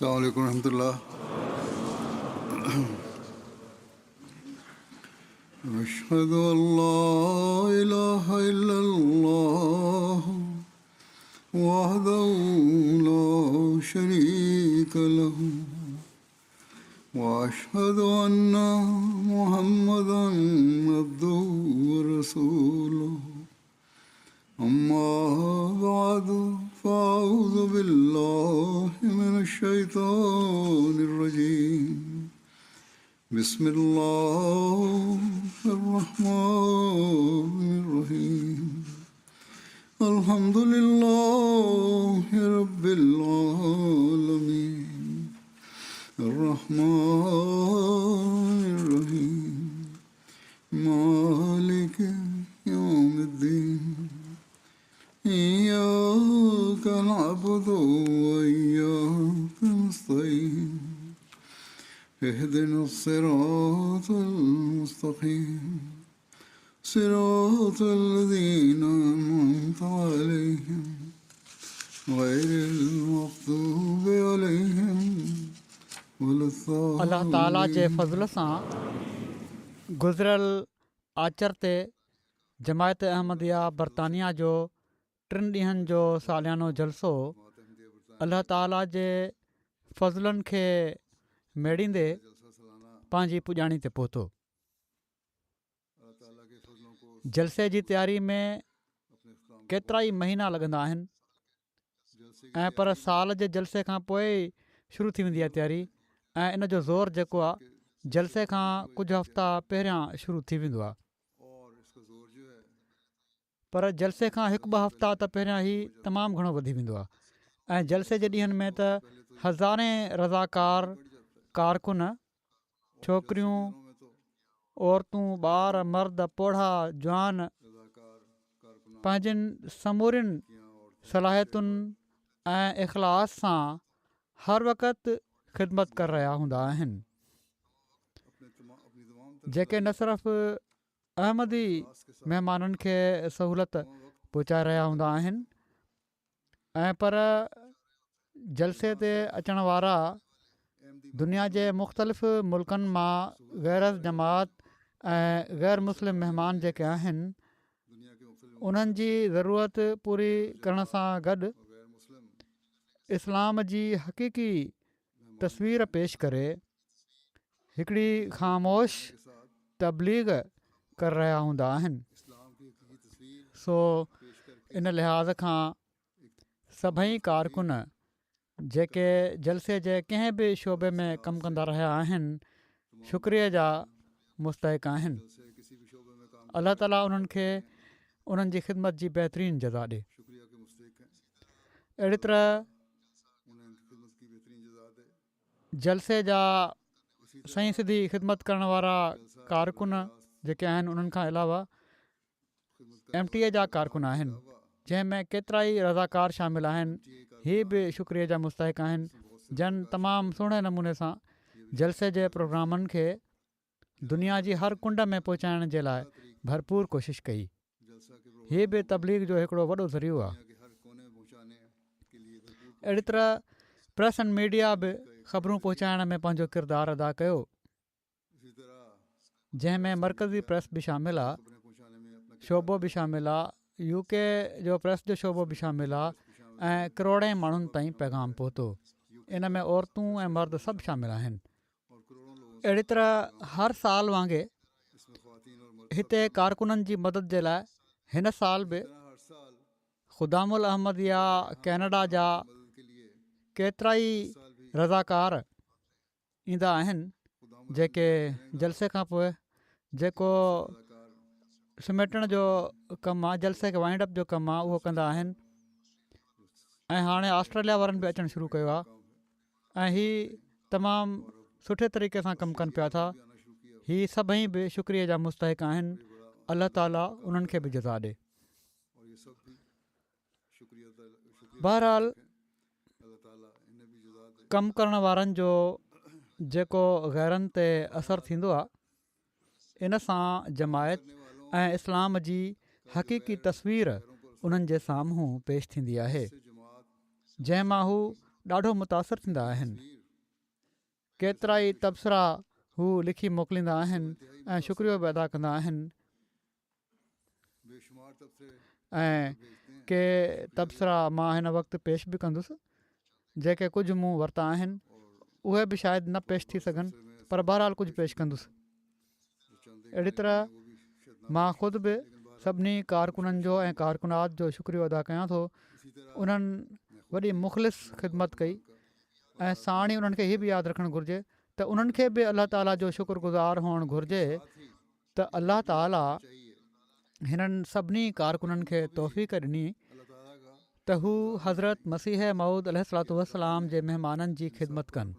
السلام عليكم ورحمة الله. أشهد أن لا إله إلا الله وحده لا شريك له وأشهد أن محمدا عبده ورسوله. أما بعد فأعوذ بالله من الشيطان الرجيم. بسم الله الرحمن الرحيم. الحمد لله رب العالمين الرحمن الرحيم مالك يوم الدين. إياك نعبد وإياك نستعين. اهدنا الصراط المستقيم صراط الذين أنعمت عليهم غير المغضوب عليهم ولا الضالين. अल्लाह ताला जे फज़ल सां गुज़िरियल आचर ते जमायत अहमदिया बरतानिया जो 3 ॾींहंनि जो सालियानो जलसो अल्लाह ताला जे फज़लनि खे मेड़ींदे पंहिंजी पुॼाणी ते पहुतो. जलसे जी तयारी में केतिरा ई महीना लॻंदा आहिनि ऐं पर साल जे जलसे खां पोइ शुरू थी वेंदी आहे तयारी. ऐं इन जो ज़ोर जेको आहे जलसे खां कुझु हफ़्ता पहिरियां शुरू थी वेंदो आहे. पर जलसे खां 1-2 हफ़्ता त पहिरियां ई तमामु घणो वधी वेंदो आहे. ऐं जलसे जे ॾींहंनि में त हज़ारे रज़ाकार कारकुन छोकिरियूं औरतूं ॿार मर्द पोढ़ा जवान पंहिंजनि समूरियुनि सलाहियतुनि ऐं इख़लास सां हर वक़्तु ख़िदमत करे रहिया हूंदा आहिनि, जेके न सिर्फ़ु अहमदी महिमाननि खे सहूलियत पहुचाए रहिया हूंदा आहिनि ऐं पर जलसे ते अचण वारा दुनिया जे मुख़्तलिफ़ मुल्कनि मां गैर जमात ऐं गैर मुस्लिम महिमान जेके आहिनि उन्हनि जी ज़रूरत पूरी करण सां गॾु इस्लाम जी हक़ीक़ी तस्वीर पेश करे हिकिड़ी ख़ामोश तबलीग करे रहिया हूंदा आहिनि. सो इन लिहाज़ खां सभई कारकुन जेके जलसे जे कंहिं बि शोबे में कमु कंदा रहिया आहिनि शुक्रिया जा मुस्तहिक़ आहिनि. अल्लाह ताला उन्हनि खे उन्हनि जी ख़िदमत जी बहितरीनु जज़ा ॾिए. अहिड़ी तरह जलसे जा सही सिधी ख़िदमत करण वारा कारकुन जेके आहिनि उन्हनि खां अलावा MTA जा कारकुन आहिनि जंहिंमें केतिरा ई रज़ाकार शामिल आहिनि. हीअ बि शुक्रिया जा मुस्तहिक़ आहिनि जन तमामु सुहिणे नमूने सां जलसे जे प्रोग्रामनि खे दुनिया जी हर कुंड में पहुचाइण जे लाइ भरपूर कोशिशि कई. हीअ बि तबलीग जो हिकिड़ो वॾो ज़रियो आहे. अहिड़ी तरह प्रेस एंड मीडिया बि ख़बरूं पहुचाइण में पंहिंजो किरदारु अदा कयो जंहिंमें मर्कज़ी प्रेस बि शामिल आहे, शोबो बि शामिल आहे, UK जो प्रेस जो शोबो बि शामिल आहे ऐं करोड़े माण्हुनि ताईं पैगाम पहुतो. इन में औरतूं ऐं मर्द सभु शामिल आहिनि. अहिड़ी तरह हर साल वांगुरु हिते कारकुननि जी मदद जे लाइ हिन साल बि ख़ुदामुल अहमदिया कैनेडा जा केतिरा ई रज़ाकार ईंदा आहिनि जेके जलसे खां पोइ जेको समेटण जो कमु आहे, जलसे खे वाइंड अप जो कमु आहे, उहो कंदा आहिनि. ऐं हाणे ऑस्ट्रेलिया वारनि बि अचणु शुरू कयो आहे ऐं हीअ तमामु सुठे तरीक़े सां कमु कनि पिया था. हीअ सभई बि शुक्रिया जा मुस्तहिक़ आहिनि. अल्लाह ताला उन्हनि खे बि जज़ा ॾिए. बहरहाल कमु करण वारनि जो जेको गैरनि ते असरु थींदो आहे इन सां जमायत ऐं इस्लाम जी हक़ीक़ी तस्वीर उन्हनि जे साम्हूं पेश थींदी आहे जंहिं मां हू ॾाढो मुतासिर थींदा आहिनि। केतिरा ई तबसरा हू लिखी मोकिलींदा आहिनि ऐं शुक्रियो बि अदा कंदा आहिनि। बेशुमार तबसरे ऐं के तबसरा मां हिन वक़्तु पेश बि कंदुसि, जेके कुझु मूं वरिता आहिनि उहे बि शायदि न पेश थी सघनि, पर बहरहाल कुझु पेश कंदुसि। अहिड़ी तरह मां ख़ुदि बि सभिनी कारकुननि जो ऐं कारकुनात जो शुक्रियो अदा कयां थो। उन्हनि वॾी मुख़लिस ख़िदमत कई ऐं साण ई उन्हनि खे हीअ बि यादि रखणु घुरिजे त उन्हनि खे बि अलाह ताला जो शुक्रगुज़ार हुअणु घुरिजे त अलाह ताला हिननि सभिनी कारकुननि खे तौफ़ीक़ ॾिनी त हू हज़रत मसीह मऊद अलैहिस्सलातु वस्सलाम जे महिमाननि जी ख़िदमत कनि।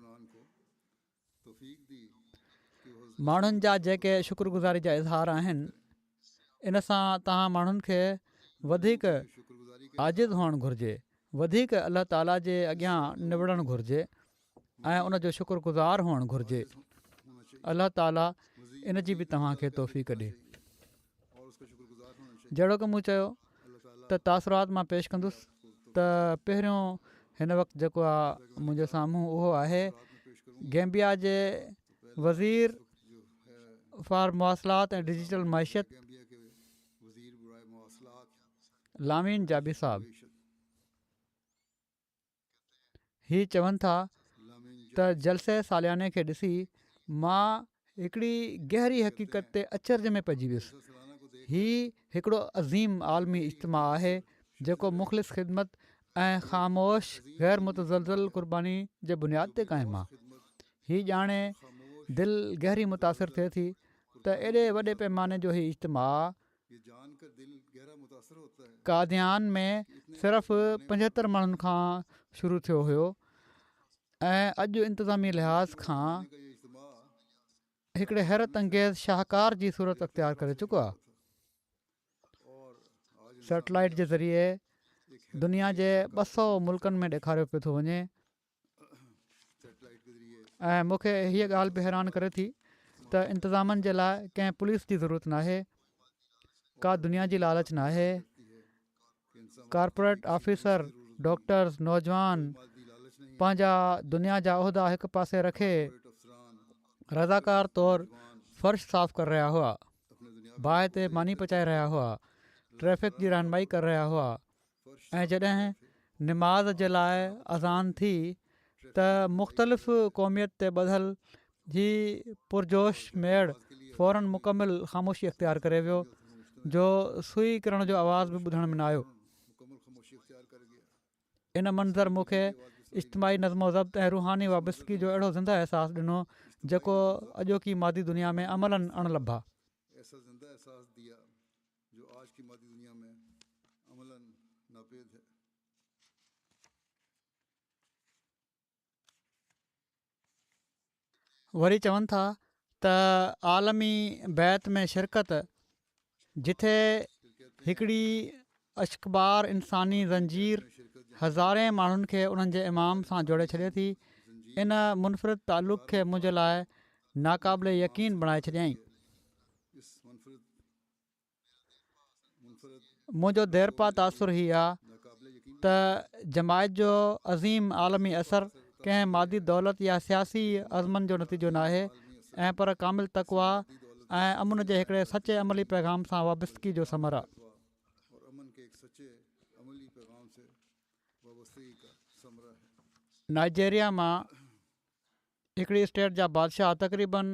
माण्हुनि जा जेके शुक्रगुज़ारी जा इज़हार आहिनि, इन सां तव्हां माण्हुनि खे वधीक आजिज़ हुअणु घुरिजे, वधीक अलाह ताला जे अॻियां निबड़णु घुरिजे ऐं उन जो शुक्रगुज़ार हुअणु घुरिजे। अलाह ताला इन जी बि तव्हांखे तौफ़ीक़ ॾिए। जहिड़ो की मूं चयो त तासुरात मां पेश कंदुसि, त पहिरियों हिन वक़्तु जेको आहे मुंहिंजे साम्हूं उहो आहे गैम्बिया जे वज़ीर फॉर मवासिलात ऐं डिजिटल मईशत लामीन जाबी साहब। ही चवनि था त जलसे सालियाने खे ॾिसी मां हिकिड़ी गहरी हक़ीक़त ते अचरज में पइजी वियुसि। ही हिकिड़ो अज़ीम आलमी इज्तिमा आहे जेको मुख़लिस ख़िदमत ऐं ख़ामोश ग़ैर मुतज़लज़ल क़ुर्बानी जे बुनियाद ते क़ाइमु आहे। ही ॼाणे दिलि गहरी मुतासिर थिए थी त एॾे वॾे पैमाने जो ही इज्तिमा कादियान में सिर्फ़ु 75 माण्हुनि खां शुरू थियो हुयो ऐं अॼु इंतिज़ामी लिहाज़ खां हिकिड़े हैरत अंगेज़ शाहकार जी सूरत अख़्तियार करे चुको आहे। सैटेलाइट जे ज़रिए दुनिया जे 200 मुल्कनि में ॾेखारियो पियो थो वञे ऐं मूंखे हीअ ॻाल्हि बि हैरान करे थी त इंतिज़ामनि जे लाइ कंहिं पुलिस जी ज़रूरत नाहे, का दुनिया जी लालच नाहे। कॉर्पोरेट ऑफिसर, डॉक्टर्स, नौजवान पंहिंजा दुनिया जा उहिदा हिकु पासे रखे रज़ाकार तौरु फ़र्श साफ़ करे रहिया हुआ, बाहि ते मानी पचाए रहिया हुआ, ट्रैफ़िक जी रहनुमाई करे रहिया हुआ ऐं जॾहिं निमाज़ जे लाइ अज़ान थी त मुख़्तलिफ़ क़ौमियत ते ॿधल ही पुरजोश मेड़ फ़ौरन मुकमिल ख़ामोशी अख़्तियार करे वियो जो सुई किरण जो आवाज़ बि ॿुधण में न आयो। इन मंज़र मूंखे इज्तिमाही नज़्मो ज़ब्त ऐं रूहानी वाबस्तगी जो अहिड़ो ज़िंदा अहसासु ॾिनो जेको अॼोकी मादी दुनिया में अमलन अणलभा। वरी चवनि था त आलमी बैत में शिरकत जिथे हिकिड़ी अश्कबार इंसानी ज़ंजीर हज़ारे माण्हुनि खे उन्हनि जे इमाम सां जोड़े छॾे थी, इन मुनफ़रिद तालुक़ खे मुंहिंजे लाइ नाक़ाबिले यकीन बणाए छॾियईं। मुंहिंजो देरपा तासुर ही आहे त जमायत जो अज़ीम आलमी असरु कंहिं मादी दौलत या सियासी अज़मनि जो नतीजो न आहे ऐं पर कामिल तक़वा ऐं अमुन जे हिकिड़े सचे अमली पैगाम सां वाबस्तगी जो समर आहे। नाइजेरिया मां हिकिड़ी स्टेट जा बादशाह तक़रीबन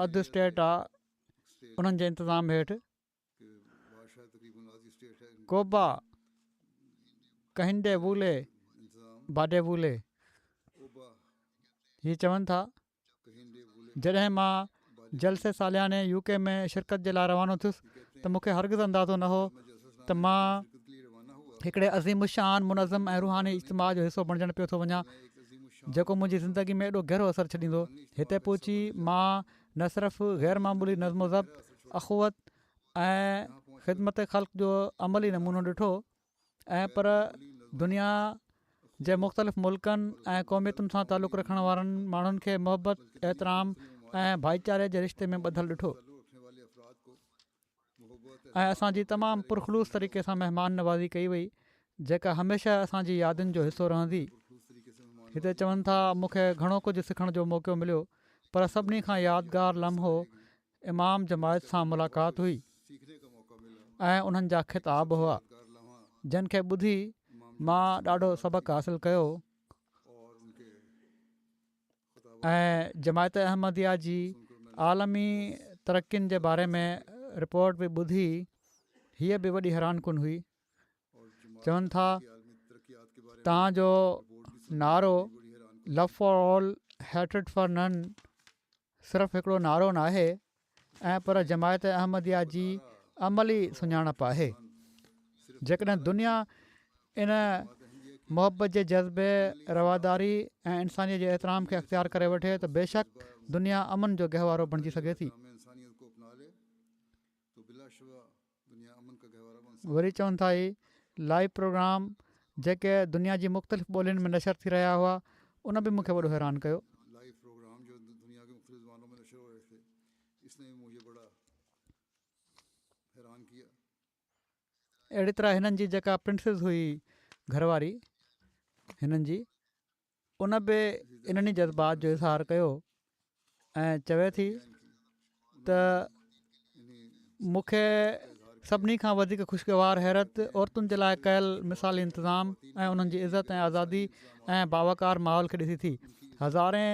अधु स्टेट आहे उन्हनि जे इंतिज़ाम हेठि कोबा कहिंडे वूले बाडे वूले। हीअ चवनि था जॾहिं मां जलसे सालियाने यूके में शिरकत जे लाइ रवानो थियुसि त मूंखे हरगिज़ अंदाज़ो न हो त मां हिकिड़े अज़ीमुशान मुनज़म ऐं रूहानी इज्तिमा जो हिसो बणिजणु पियो थो वञा जेको मुंहिंजी ज़िंदगी में एॾो गहरो असरु छॾींदो। हिते पहुची मां न सिर्फ़ु ग़ैर मामूली नज़्मो ज़ब्त, अख़ुवत ऐं ख़िदमत ख़ल्क़ जो अमली नमूनो ॾिठो ऐं पर दुनिया जे मुख़्तलिफ़ मुल्कनि ऐं क़ौमियतुनि सां तालुक़ु रखण वारनि माण्हुनि खे मुहबत, एतिराम ऐं भाईचारे जे रिश्ते में ॿधलु ॾिठो ऐं असांजी तमामु पुरख़लूस तरीक़े सां महिमान नवाज़ी कई वई जेका हमेशह असांजी यादुनि जो हिसो रहंदी। हिते चवनि था मूंखे घणो कुझु सिखण जो मौक़ो मिलियो, पर सभिनी खां यादगार लम्हो इमाम जमायत सां मुलाक़ात हुई ऐं उन्हनि जा ख़िताब हुआ जिन खे ॿुधी मां ॾाढो सबक़ु हासिलु कयो ऐं जमायत अहमदिया जी आलमी तरक़ियुनि जे बारे में रिपोर्ट बि ॿुधी हीअ बि वॾी हैरानकुन हुई। चवनि था तव्हांजो नारो love for all hatred for none सिर्फ़ु हिकिड़ो नारो न आहे ऐं पर जमायत अहमदिया जी अमली सुञाणप आहे। जेकॾहिं दुनिया इन मुहबत जे जज़्बे, रवादारी ऐं इंसानियत जे एतिराम खे अख़्तियार करे वठे त बेशक दुनिया अमन जो गहवारो बणिजी सघे थी। वरी चवनि था ही लाइव प्रोग्राम जेके दुनिया जी मुख़्तलिफ़ ॿोलियुनि में नशर थी रहिया हुआ उन बि मूंखे वॾो हैरान कयो। अहिड़ी तरह हिननि जी जेका प्रिंसिस हुई घरवारी हिननि जी, उन बि इन्हनि जज़्बात जो इज़हार कयो ऐं चवे थी त मूंखे सभिनी खां वधीक ख़ुशगवार हैरत औरतुनि जे लाइ कयल मिसाली इंतिज़ाम ऐं उन्हनि जी इज़त ऐं आज़ादी ऐं बावकार माहौल खे ॾिसी थी। हज़ारे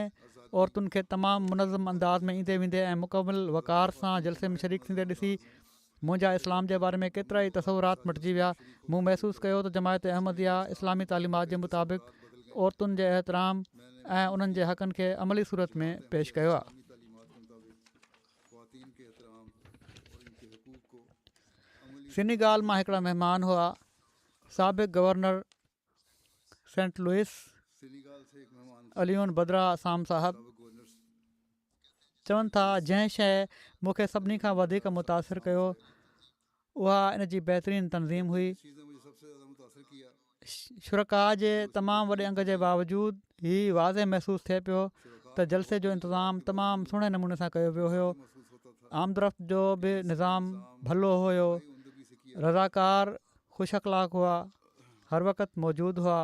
औरतुनि खे तमामु मुनज़म अंदाज़ में ईंदे वेंदे ऐं मुकमिल वक़ार सां जलसे में शरीक थींदे ॾिसी मुंहिंजा इस्लाम जे बारे में केतिरा ई तसवुरात मटिजी विया। मूं महसूसु कयो त जमायत अहमदिया इस्लामी तालीमात जे मुताबिक़ औरतुनि जे एहतराम ऐं उन्हनि जे हक़नि खे अमली सूरत में पेश कयो आहे। सेनेगाल मां हिकिड़ा महिमान हुआ साबिक़ गवर्नर सेंट लुइस अलियोन बद्रा आसाम साहब। चवनि था जंहिं शइ मूंखे सभिनी खां वधीक मुतासिर कयो उहा इन जी बहितरीनु तनज़ीम हुई। शुरका जे तमामु वॾे अंग जे बावजूदि हीउ वाज़े महसूसु थिए पियो त जलसे जो इंतिज़ामु तमामु सुहिणे नमूने सां कयो वियो हुयो। आमदरफ़्त जो बि निज़ाम भलो हुयो, रज़ाकार ख़ुशि अख़लाक़ हुआ, हर वक़्तु मौजूदु हुआ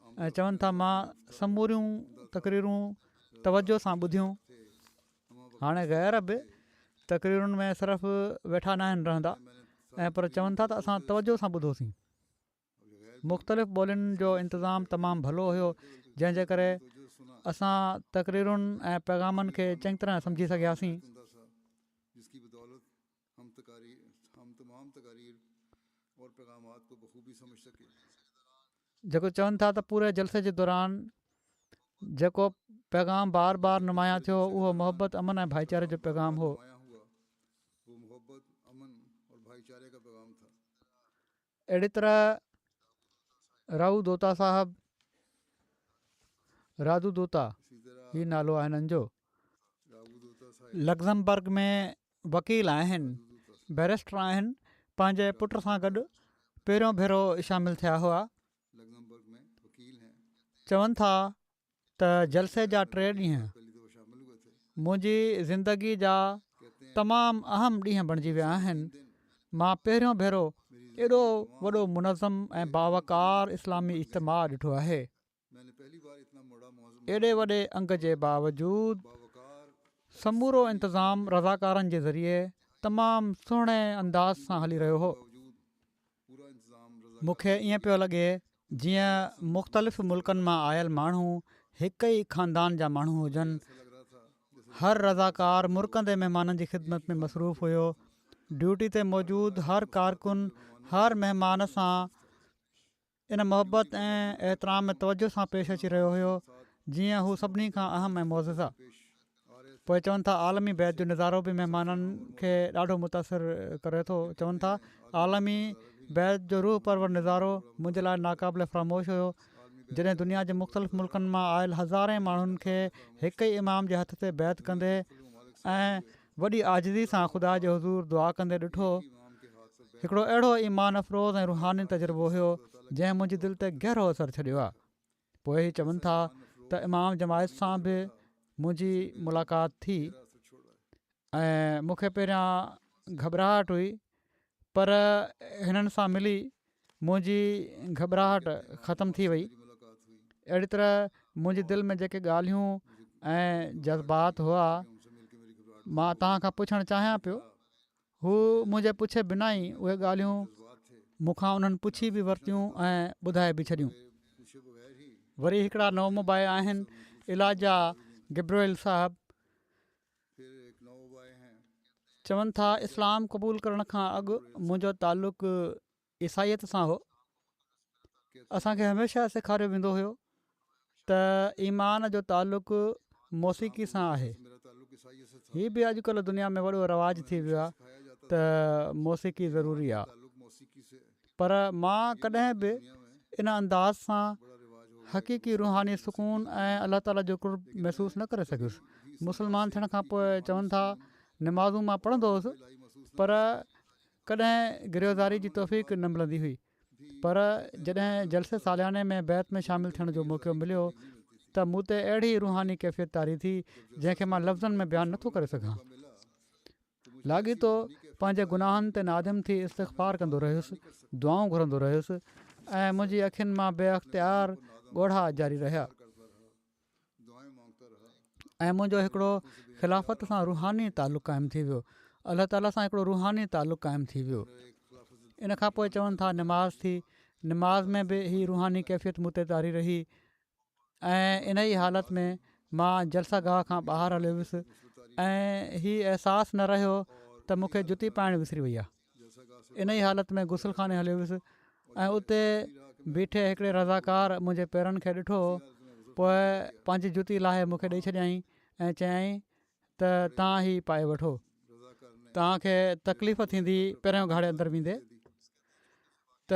ऐं चवनि था मां समूरियूं तक़रीरूं तवजो सां ॿुधियूं। हाणे ग़ैर बि तक़रीरुनि में सिर्फ़ु वेठा न आहिनि रहंदा ऐं पर चवनि था त असां तवजो सां ॿुधोसीं। मुख़्तलिफ़ ॿोलियुनि जो इंतिज़ामु तमामु भलो हुयो जंहिंजे करे असां तक़रीरुनि ऐं पैगामनि खे चङी तरह सम्झी सघियासीं। जेको चवनि था त पूरे जलसे जे दौरान जेको पैगाम बार बार नुमाया थियो उहो मोहबत अमन ऐं भाईचारे जो पैगाम हो। अहिड़ी तरह राहू दोता साहब, राजू दोता ही नालो आहे हिननि जो, लग्ज़मबर्ग में वकील आहिनि, बैरिस्टर आहिनि। पंहिंजे पुट सां गॾु पहिरियों भेरो शामिलु थिया हुआ। चवनि था त जलसे जा 3 ॾींहं मुंहिंजी ज़िंदगी जा तमामु अहम ॾींहं बणिजी विया आहिनि। मां पहिरियों भेरो एॾो वॾो मुनज़म ऐं बावकार इस्लामी इज्तिमा ॾिठो आहे। एॾे वॾे अंग जे बावजूदि समूरो इंतिज़ाम रज़ाकारनि जे ज़रिए तमामु सुहिणे अंदाज़ सां हली रहियो हो। मूंखे ईअं पियो लॻे जीअं मुख़्तलिफ़ मुल्कनि मां आयल माण्हू हिक ई ख़ानदान जा माण्हू हुजनि। हर रज़ाकार मुर्कंदे महिमाननि जी ख़िदमत में मसरूफ़ हुयो। ड्यूटी ते मौजूदु हर कारकुन हर महिमान सां इन मुहबत ऐं एतिराम में तवजो सां पेश अची रहियो हुयो जीअं हू सभिनी खां अहम ऐं मौज़िज़ आहे। पोइ चवनि था आलमी बैत जो नज़ारो बि महिमाननि खे ॾाढो मुतासिर करे थो। चवनि था आलमी बैत जो रूह परवर नज़ारो मुंहिंजे लाइ नाक़ाबिल फ़रामोश हुयो जॾहिं दुनिया जे मुख़्तलिफ़ मुल्कनि मां आयल हज़ारे माण्हुनि खे हिक ई इमाम जे हथ ते बैत कंदे ऐं वॾी आजिज़ी सां ख़ुदा जे हुज़ूर दुआ कंदे ॾिठो। हिकिड़ो अहिड़ो ईमान अफ़रोज़ ऐं रुहानी तजुर्बो हुयो जंहिं मुंहिंजी दिलि ते गहरो असरु छॾियो आहे। पोइ ई चवनि था त इमाम जमायत सां बि मुंहिंजी मुलाक़ात थी ऐं मूंखे पहिरियां घबराहट हुई, पर हिननि सां मिली मुंहिंजी घबराहट ख़तमु थी वई अहिड़ी तरह मुंहिंजी दिलि में जेके ॻाल्हियूं ऐं जज़्बात हुआ मां तव्हां खां पुछणु चाहियां पियो हू मुंहिंजे पुछे बिना ई उहे ॻाल्हियूं मूंखां उन्हनि पुछी बि वरितियूं ऐं ॿुधाए बि छॾियूं। वरी हिकिड़ा नवम भाई आहिनि इलाजा गिब्रोइल साहब, चवनि था इस्लाम क़बूल करण खां अॻु मुंहिंजो तालुक़ु ईसाईयत सां हो। असांखे हमेशह सेखारियो वेंदो हुयो त ईमान जो तालुक़ु मौसीक़ी सां आहे। हीअ बि अॼुकल्ह दुनिया में वॾो रवाजु थी वियो आहे त मौसीक़ी ज़रूरी आहे, पर मां कॾहिं बि इन अंदाज़ सां हक़ीक़ी रुहानी सुकून ऐं अलाह ताला जो कुर्ब महसूसु न करे सघियुसि। मुस्लमान थियण खां पोइ चवनि था नमाज़ूं मां पढ़ंदो हुउसि, पर कॾहिं गिरफ़्तारी जी तौफ़ीक़ न मिलंदी हुई। पर जॾहिं जलसे सालियाने में बैत में शामिलु थियण जो मौक़ो मिलियो त मूं ते अहिड़ी रुहानी कैफ़ियत तारी थी जंहिंखे मां लफ़्ज़नि में बयानु नथो करे सघां। लाॻीतो पंहिंजे गुनाहनि ते नादिम थी इस्तग़फ़ार कंदो रहियुसि, दुआऊं घुरंदो रहियुसि ऐं मुंहिंजी अखियुनि मां बेअख़्तियार ॻोढ़ा जारी रहिया ऐं मुंहिंजो हिकिड़ो ख़िलाफ़त सां रुहानी तालुक़ु क़ाइमु थी वियो, अलाह ताला सां हिकिड़ो रुहानी तालुक़ु क़ाइमु थी वियो। इन खां पोइ चवनि था निमाज़ थी, निमाज़ में बि हीअ रुहानी कैफ़ियत मूं ते तारी रही ऐं इन ई हालति में मां जलसागाह खां ॿाहिरि हलियो वियुसि ऐं हीअ अहसासु न रहियो त मूंखे जुती पाइणु विसरी वई आहे। इन ई हालति में गुसलखाने हलियो वियुसि ऐं उते बीठे हिकिड़े रज़ाकार मुंहिंजे पेरनि खे ॾिठो, पोइ पंहिंजी जुती लाहे मूंखे ॾेई छॾियईं ऐं चयाईं त तव्हां ही पाए वठो, तव्हांखे तकलीफ़ थींदी पहिरियों घाड़े अंदरि वेंदे। त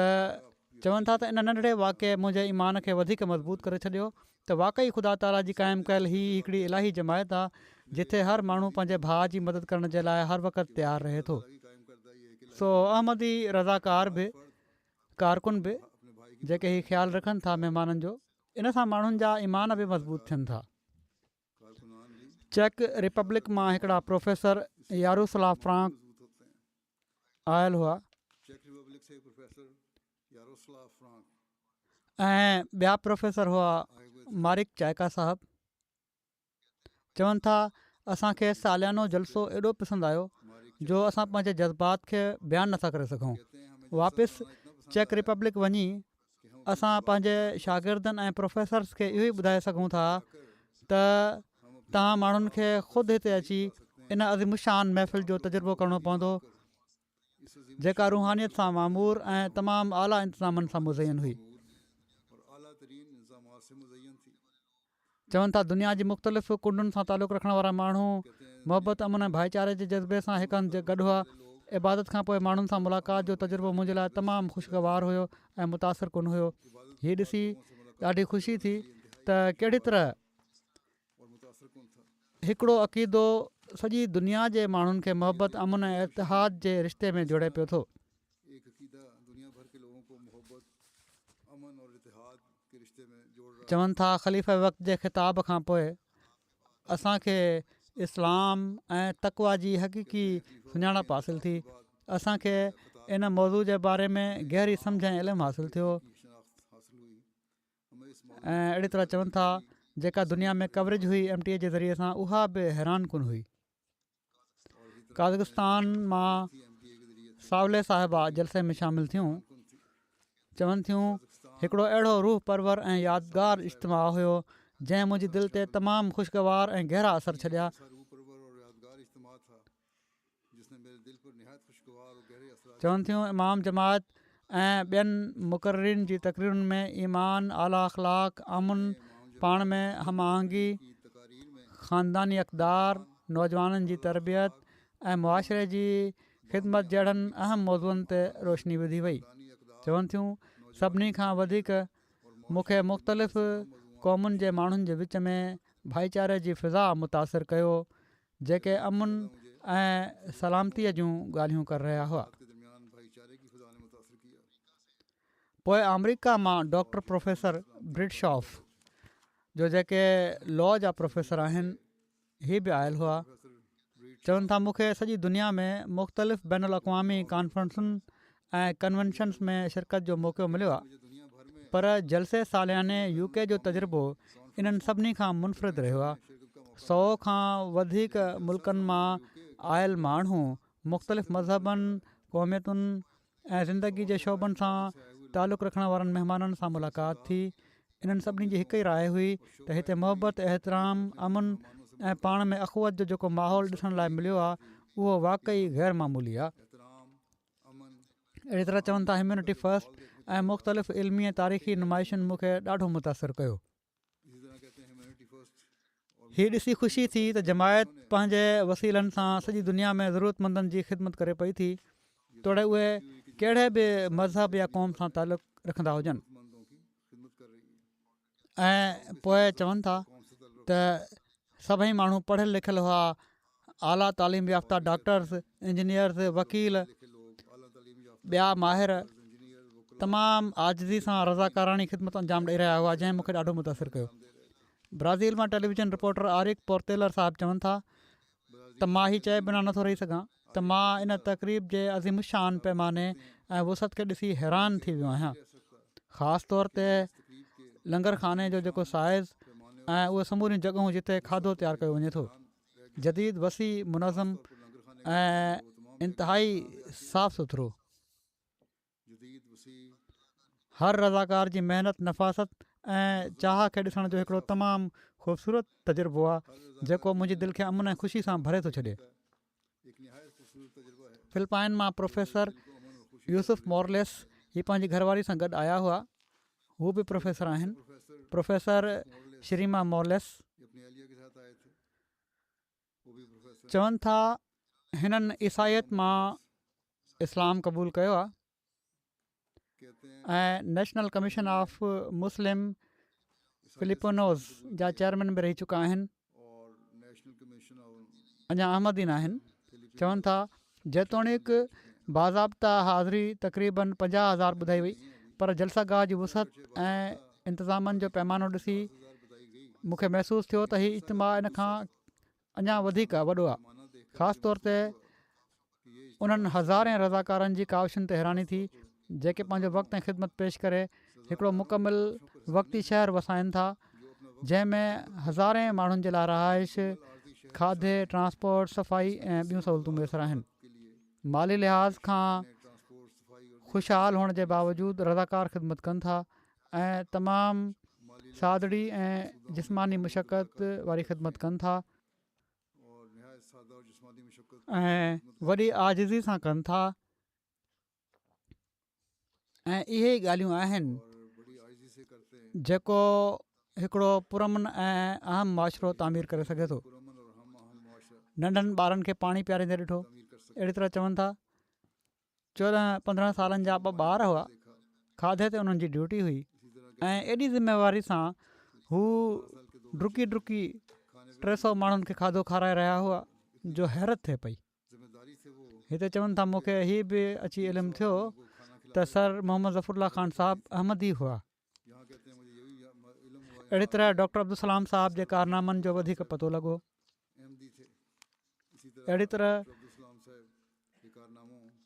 चवनि था त इन नंढड़े वाक़े मुंहिंजे ईमान खे वधीक मज़बूत करे छॾियो त वाक़ई ख़ुदा ताला जी क़ाइमु कयल ही हिकिड़ी इलाही जमायत आहे जिथे हर माण्हू पंहिंजे भाउ जी मदद करण जे लाइ हर वक़्तु तयारु रहे थो। सो अहमदी रज़ाकार बि कारकुन बि जेके ही ख़्यालु रखनि था महिमाननि जो, इन सां माण्हुनि जा ईमान बि मज़बूत थियनि था। चेक रिपब्लिक मां हिकिड़ा प्रोफेसर यारोस्लाव फ्रांक आयल हुआ ऐं ॿिया प्रोफेसर हुआ मारिक चाइका साहब। चवनि था असांखे सालियानो जलसो एॾो पसंदि आयो जो असां पंहिंजे जज़्बात खे बयानु नथा करे सघूं। वापसि चेक रिपब्लिक वञी असां पंहिंजे शागिर्दनि ऐं प्रोफेसर्स खे इहो ई ॿुधाए सघूं था त तव्हां माण्हुनि खे ख़ुदि हिते अची इन अज़ीमुशान महफ़िल जो तजुर्बो करिणो पवंदो जेका रुहानियत सां मामूर ऐं तमामु आला इंतिज़ामनि सां मुज़यन हुई। चवनि था दुनिया जी मुख़्तलिफ़ कुंडुनि सां तालुक़ु रखण वारा माण्हू मोहबत अमन ऐं भाईचारे जे जज़्बे सां हिक हंधि गॾु हुआ। इबादत खां पोइ माण्हुनि सां मुलाक़ात जो तजुर्बो मुंहिंजे लाइ तमामु ख़ुशगवार हुयो ऐं मुतासिर कुन हुयो। हीअ ॾिसी ॾाढी ख़ुशी थी त कहिड़ी तरह हिकिड़ो अक़ीदो सॼी दुनिया जे माण्हुनि खे मोहबत अमन ऐं इतिहाद जे रिश्ते में जोड़े पियो थो। चवनि था ख़लीफ़े वक़्त जे ख़िताब खां पोइ असांखे इस्लाम ऐं तक़वा जी हक़ीक़ी सुञाणप हासिलु थी। असांखे इन मौज़ू जे बारे में गहरी सम्झ ऐं इल्मु हासिलु थियो ऐं अहिड़ी तरह चवनि था जेका दुनिया में कवरेज हुई MTA जे ज़रिए सां उहा बि हैरान कुन हुई। काज़ाकिस्तान मां सावले साहिबा जलसे में शामिलु थियूं। चवनि थियूं हिकिड़ो अहिड़ो रूह परवर ऐं यादगार इज्तिमा हुयो जंहिं मुंहिंजी दिलि ते तमामु ख़ुशगवार ऐं गहरा असर छॾिया। चवनि थियूं इमाम जमात ऐं ॿियनि मुक़र्रीन जी तक़रीरुनि में ईमान, आला अख़लाक, अमन, पाण में हम आहंगी, ख़ानदानी अक़दार, नौजवाननि जी तरबियत ऐं मुआशरे जी ख़िदमत जहिड़नि अहम मौज़ुअनि ते रोशनी विधी वई। चवनि थियूं सभिनी खां वधीक मूंखे मुख़्तलिफ़ क़ौमुनि जे माण्हुनि जे विच में भाईचारे जी फ़िज़ा मुतासिर कयो जेके अमन ऐं सलामतीअ जूं ॻाल्हियूं करे रहिया हुआ। पोइ अमरीका मां डॉक्टर प्रोफेसर ब्रिटशॉफ जो जेके लॉ जा प्रोफेसर आहिनि ही बि आयल हुआ। चवनि था मूंखे सॼी दुनिया में मुख़्तलिफ़ बैनुल अक़वामी कॉन्फ्रेंसुनि ऐं कन्वेंशन्स में शिरकत जो मौक़ो मिलियो आहे पर जलसे सालियाने UK जो तजुर्बो इन्हनि सभिनी खां मुनफ़रिद रहियो आहे। 100 खां वधीक मुल्कनि मां आयल माण्हू मुख़्तलिफ़ मज़हबनि, क़ौमियतुनि ऐं ज़िंदगी जे शोबनि सां तालुक़ु रखण वारनि महिमाननि सां मुलाक़ात थी। इन्हनि सभिनी जी हिकु ई राय हुई त हिते मोहबत, एहतराम, अमन ऐं पाण में अख़ुवत जो जेको माहौल ॾिसण लाइ मिलियो आहे उहो वाक़ई ग़ैर मामूली आहे। अहिड़ी तरह चवनि था ह्यूमैनिटी फस्ट ऐं मुख़्तलिफ़ इल्मी ऐं तारीख़ी नुमाइशुनि मूंखे ॾाढो मुतासिर कयो। हीअ ॾिसी ख़ुशी थी त जमायत पंहिंजे वसीलनि सां सॼी दुनिया में ज़रूरतमंदनि जी ख़िदमत करे पई थी, तोड़े उहे कहिड़े बि मज़हब या क़ौम सां तालुक़ु रखंदा हुजनि। ऐं पोइ चवनि था त सभई माण्हू पढ़ियल लिखियल हुआ, आला तालीम याफ़्ता डॉक्टर्स, इंजीनियर्स, वकील, ॿिया माहिर तमामु आजिज़ी सां रज़ाकारानी ख़िदमत अंजाम ॾेई रहिया हुआ, जंहिं मूंखे ॾाढो मुतासिर कयो। ब्राज़ील मां टेलीविज़न रिपोर्टर आरिक पोर्तेलर साहिबु चवनि था त मां हीअ चए बिना नथो रही सघां त मां इन तक़रीब जे अज़ीम शान पैमाने ऐं वुसत खे ॾिसी हैरान थी वियो आहियां। ख़ासि तौर ते लंगर खाने जो जेको साइज़ ऐं उहे समूरियूं जॻहियूं जिते खाधो तयारु कयो वञे थो, जदीद, वसी, मुनज़म ऐं इंतिहाई साफ़ सुथरो। हर रज़ाकार जी महिनत, नफ़ासत ऐं चाह खे ॾिसण जो हिकिड़ो तमामु ख़ूबसूरत तजुर्बो आहे जेको मुंहिंजी दिलि खे अमन ऐं ख़ुशी सां भरे थो छॾे। फिलिपाइन मां प्रोफेसर यूसुफ मोरलेस ही पंहिंजी घरवारी सां गॾु आया हुआ। हू बि प्रोफेसर आहिनि। प्रोफेसर श्रीमा मोरलेस चवनि था हिननि ईसाइत मां इस्लाम क़बूलु कयो आहे ऐं नेशनल कमीशन ऑफ मुस्लिम फिलिपिनोज़ जा चेयरमैन बि रही चुका आहिनि, अञा अहमदीन आहिनि। चवनि था जेतोणीकि बाज़ाब्ता हाज़िरी तक़रीबन 50,000 ॿुधाई वई, पर जलसागाह जी वुसत ऐं इंतिज़ामनि जो पैमानो ॾिसी मूंखे महसूसु थियो त हीउ इज्तिमा इन खां अञा वधीक वॾो आहे। ख़ासि तौर ते उन्हनि हज़ारे रज़ाकारनि जी काविशुनि ते हैरानी थी जेके पंहिंजो वक़्तु ऐं ख़िदमत पेश करे हिकिड़ो मुकमिल वक़्ती शहर वसाइनि था, जंहिंमें हज़ारे माण्हुनि जे लाइ रहाइश, खाधे, ट्रांसपोर्ट, सफ़ाई ऐं ॿियूं सहूलियतूं मुयसरु आहिनि। माली लिहाज़ खां ख़ुशहाल हुअण जे बावजूदु रज़ाकार ख़िदमत कनि था ऐं तमामु सादड़ी ऐं जिस्मानी मुशक़त वारी ख़िदमत कनि था ऐं वॾी आजिज़ी सां कनि था। ऐं इहे ई ॻाल्हियूं आहिनि जेको हिकिड़ो पुरमन ऐं अहम मुआशिरो तामीर करे सघे थो। नंढनि ॿारनि खे पाणी पीआरींदे ॾिठो। अहिड़ी तरह चवनि था 14-15 सालनि जा 2 ॿार हुआ, खाधे ते उन्हनि जी ड्यूटी हुई ऐं एॾी ज़िम्मेवारी सां हू डुकी डुकी 300 माण्हुनि खे खाधो खाराए रहिया हुआ जो हैरत थिए पई। हिते चवनि था मूंखे हीअ बि अची इल्मु थियो त सर मोहम्मद ज़फ़रुल्ला ख़ान साहिबु अहमदी हुआ। अहिड़ी तरह डॉक्टर अब्दुल सलाम साहिब जे कारनामनि जो वधीक पतो लॻो। अहिड़ी तरह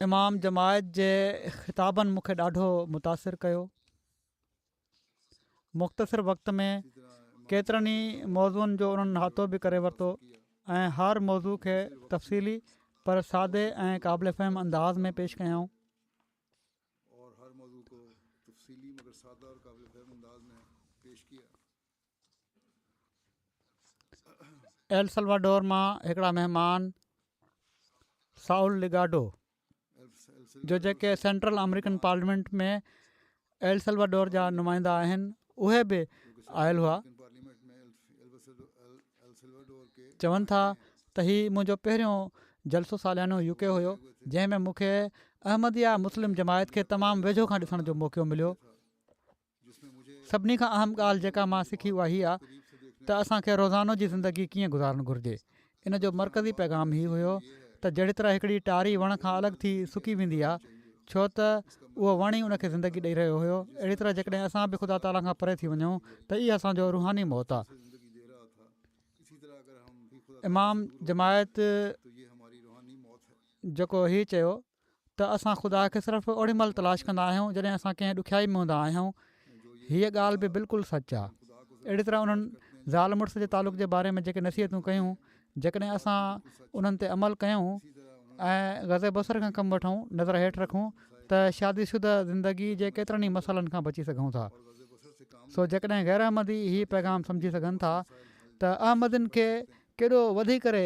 इमाम जमायत जे ख़िताबनि मूंखे ॾाढो मुतासिर कयो। मुख़्तसिर वक़्त में केतिरनि ई मौज़ुअनि जो उन्हनि हाथो बि करे वरितो ऐं हर मौज़ू खे तफ़सीली पर सादे ऐं क़ाबिल फ़हम अंदाज़ में पेश कयऊं। एल सल्वाडोर मां हिकिड़ा महिमान साउल लिगाडो जो जेके सेंट्रल अमेरिकन पार्लियामेंट में एल सल्वाडोर जा नुमाइंदा आहिनि उहे बि आयल हुआ। चवनि था त हीउ मुंहिंजो पहिरियों जलसो सालियानो UK हुयो जंहिंमें मूंखे अहमदिया मुस्लिम जमायत खे तमामु वेझो खां ॾिसण जो मौक़ो मिलियो। सभिनी खां अहम ॻाल्हि जेका मां सिखी उहा हीअ आहे त असांखे रोज़ानो जी ज़िंदगी कीअं गुज़ारणु घुरिजे। इन जो मर्कज़ी पैगाम हीउ हुयो त जहिड़ी तरह हिकिड़ी टारी वण खां अलॻि थी सुकी वेंदी आहे छो त उहो वण ई उनखे ज़िंदगी ॾेई रहियो हुयो, अहिड़ी तरह जेकॾहिं असां बि ख़ुदा ताला खां परे थी वञूं त इहा असांजो रूहानी मौत आहे। इमाम जमायत जेको हीउ चयो त असां ख़ुदा खे सिर्फ़ु ओॾी महिल तलाश कंदा आहियूं जॾहिं असां कंहिं ॾुखियाई में हूंदा आहियूं हीअ ॻाल्हि बि बिल्कुलु सच आहे. अहिड़ी तरह उन्हनि ज़ाल मुड़ुस जे तालुक़ जे बारे में जेके नसीहतूं कयूं, जेकॾहिं असां उन्हनि ते अमल कयूं ऐं ग़ज़े बसर खां कमु वठूं, नज़र हेठि रखूं, त शादीशुदा ज़िंदगी जे केतिरनि ई मसइलनि खां बची सघूं था. सो जेकॾहिं गैर अहमदी हीअ पैगाम सम्झी सघनि था त अहमदिन खे केॾो वधी करे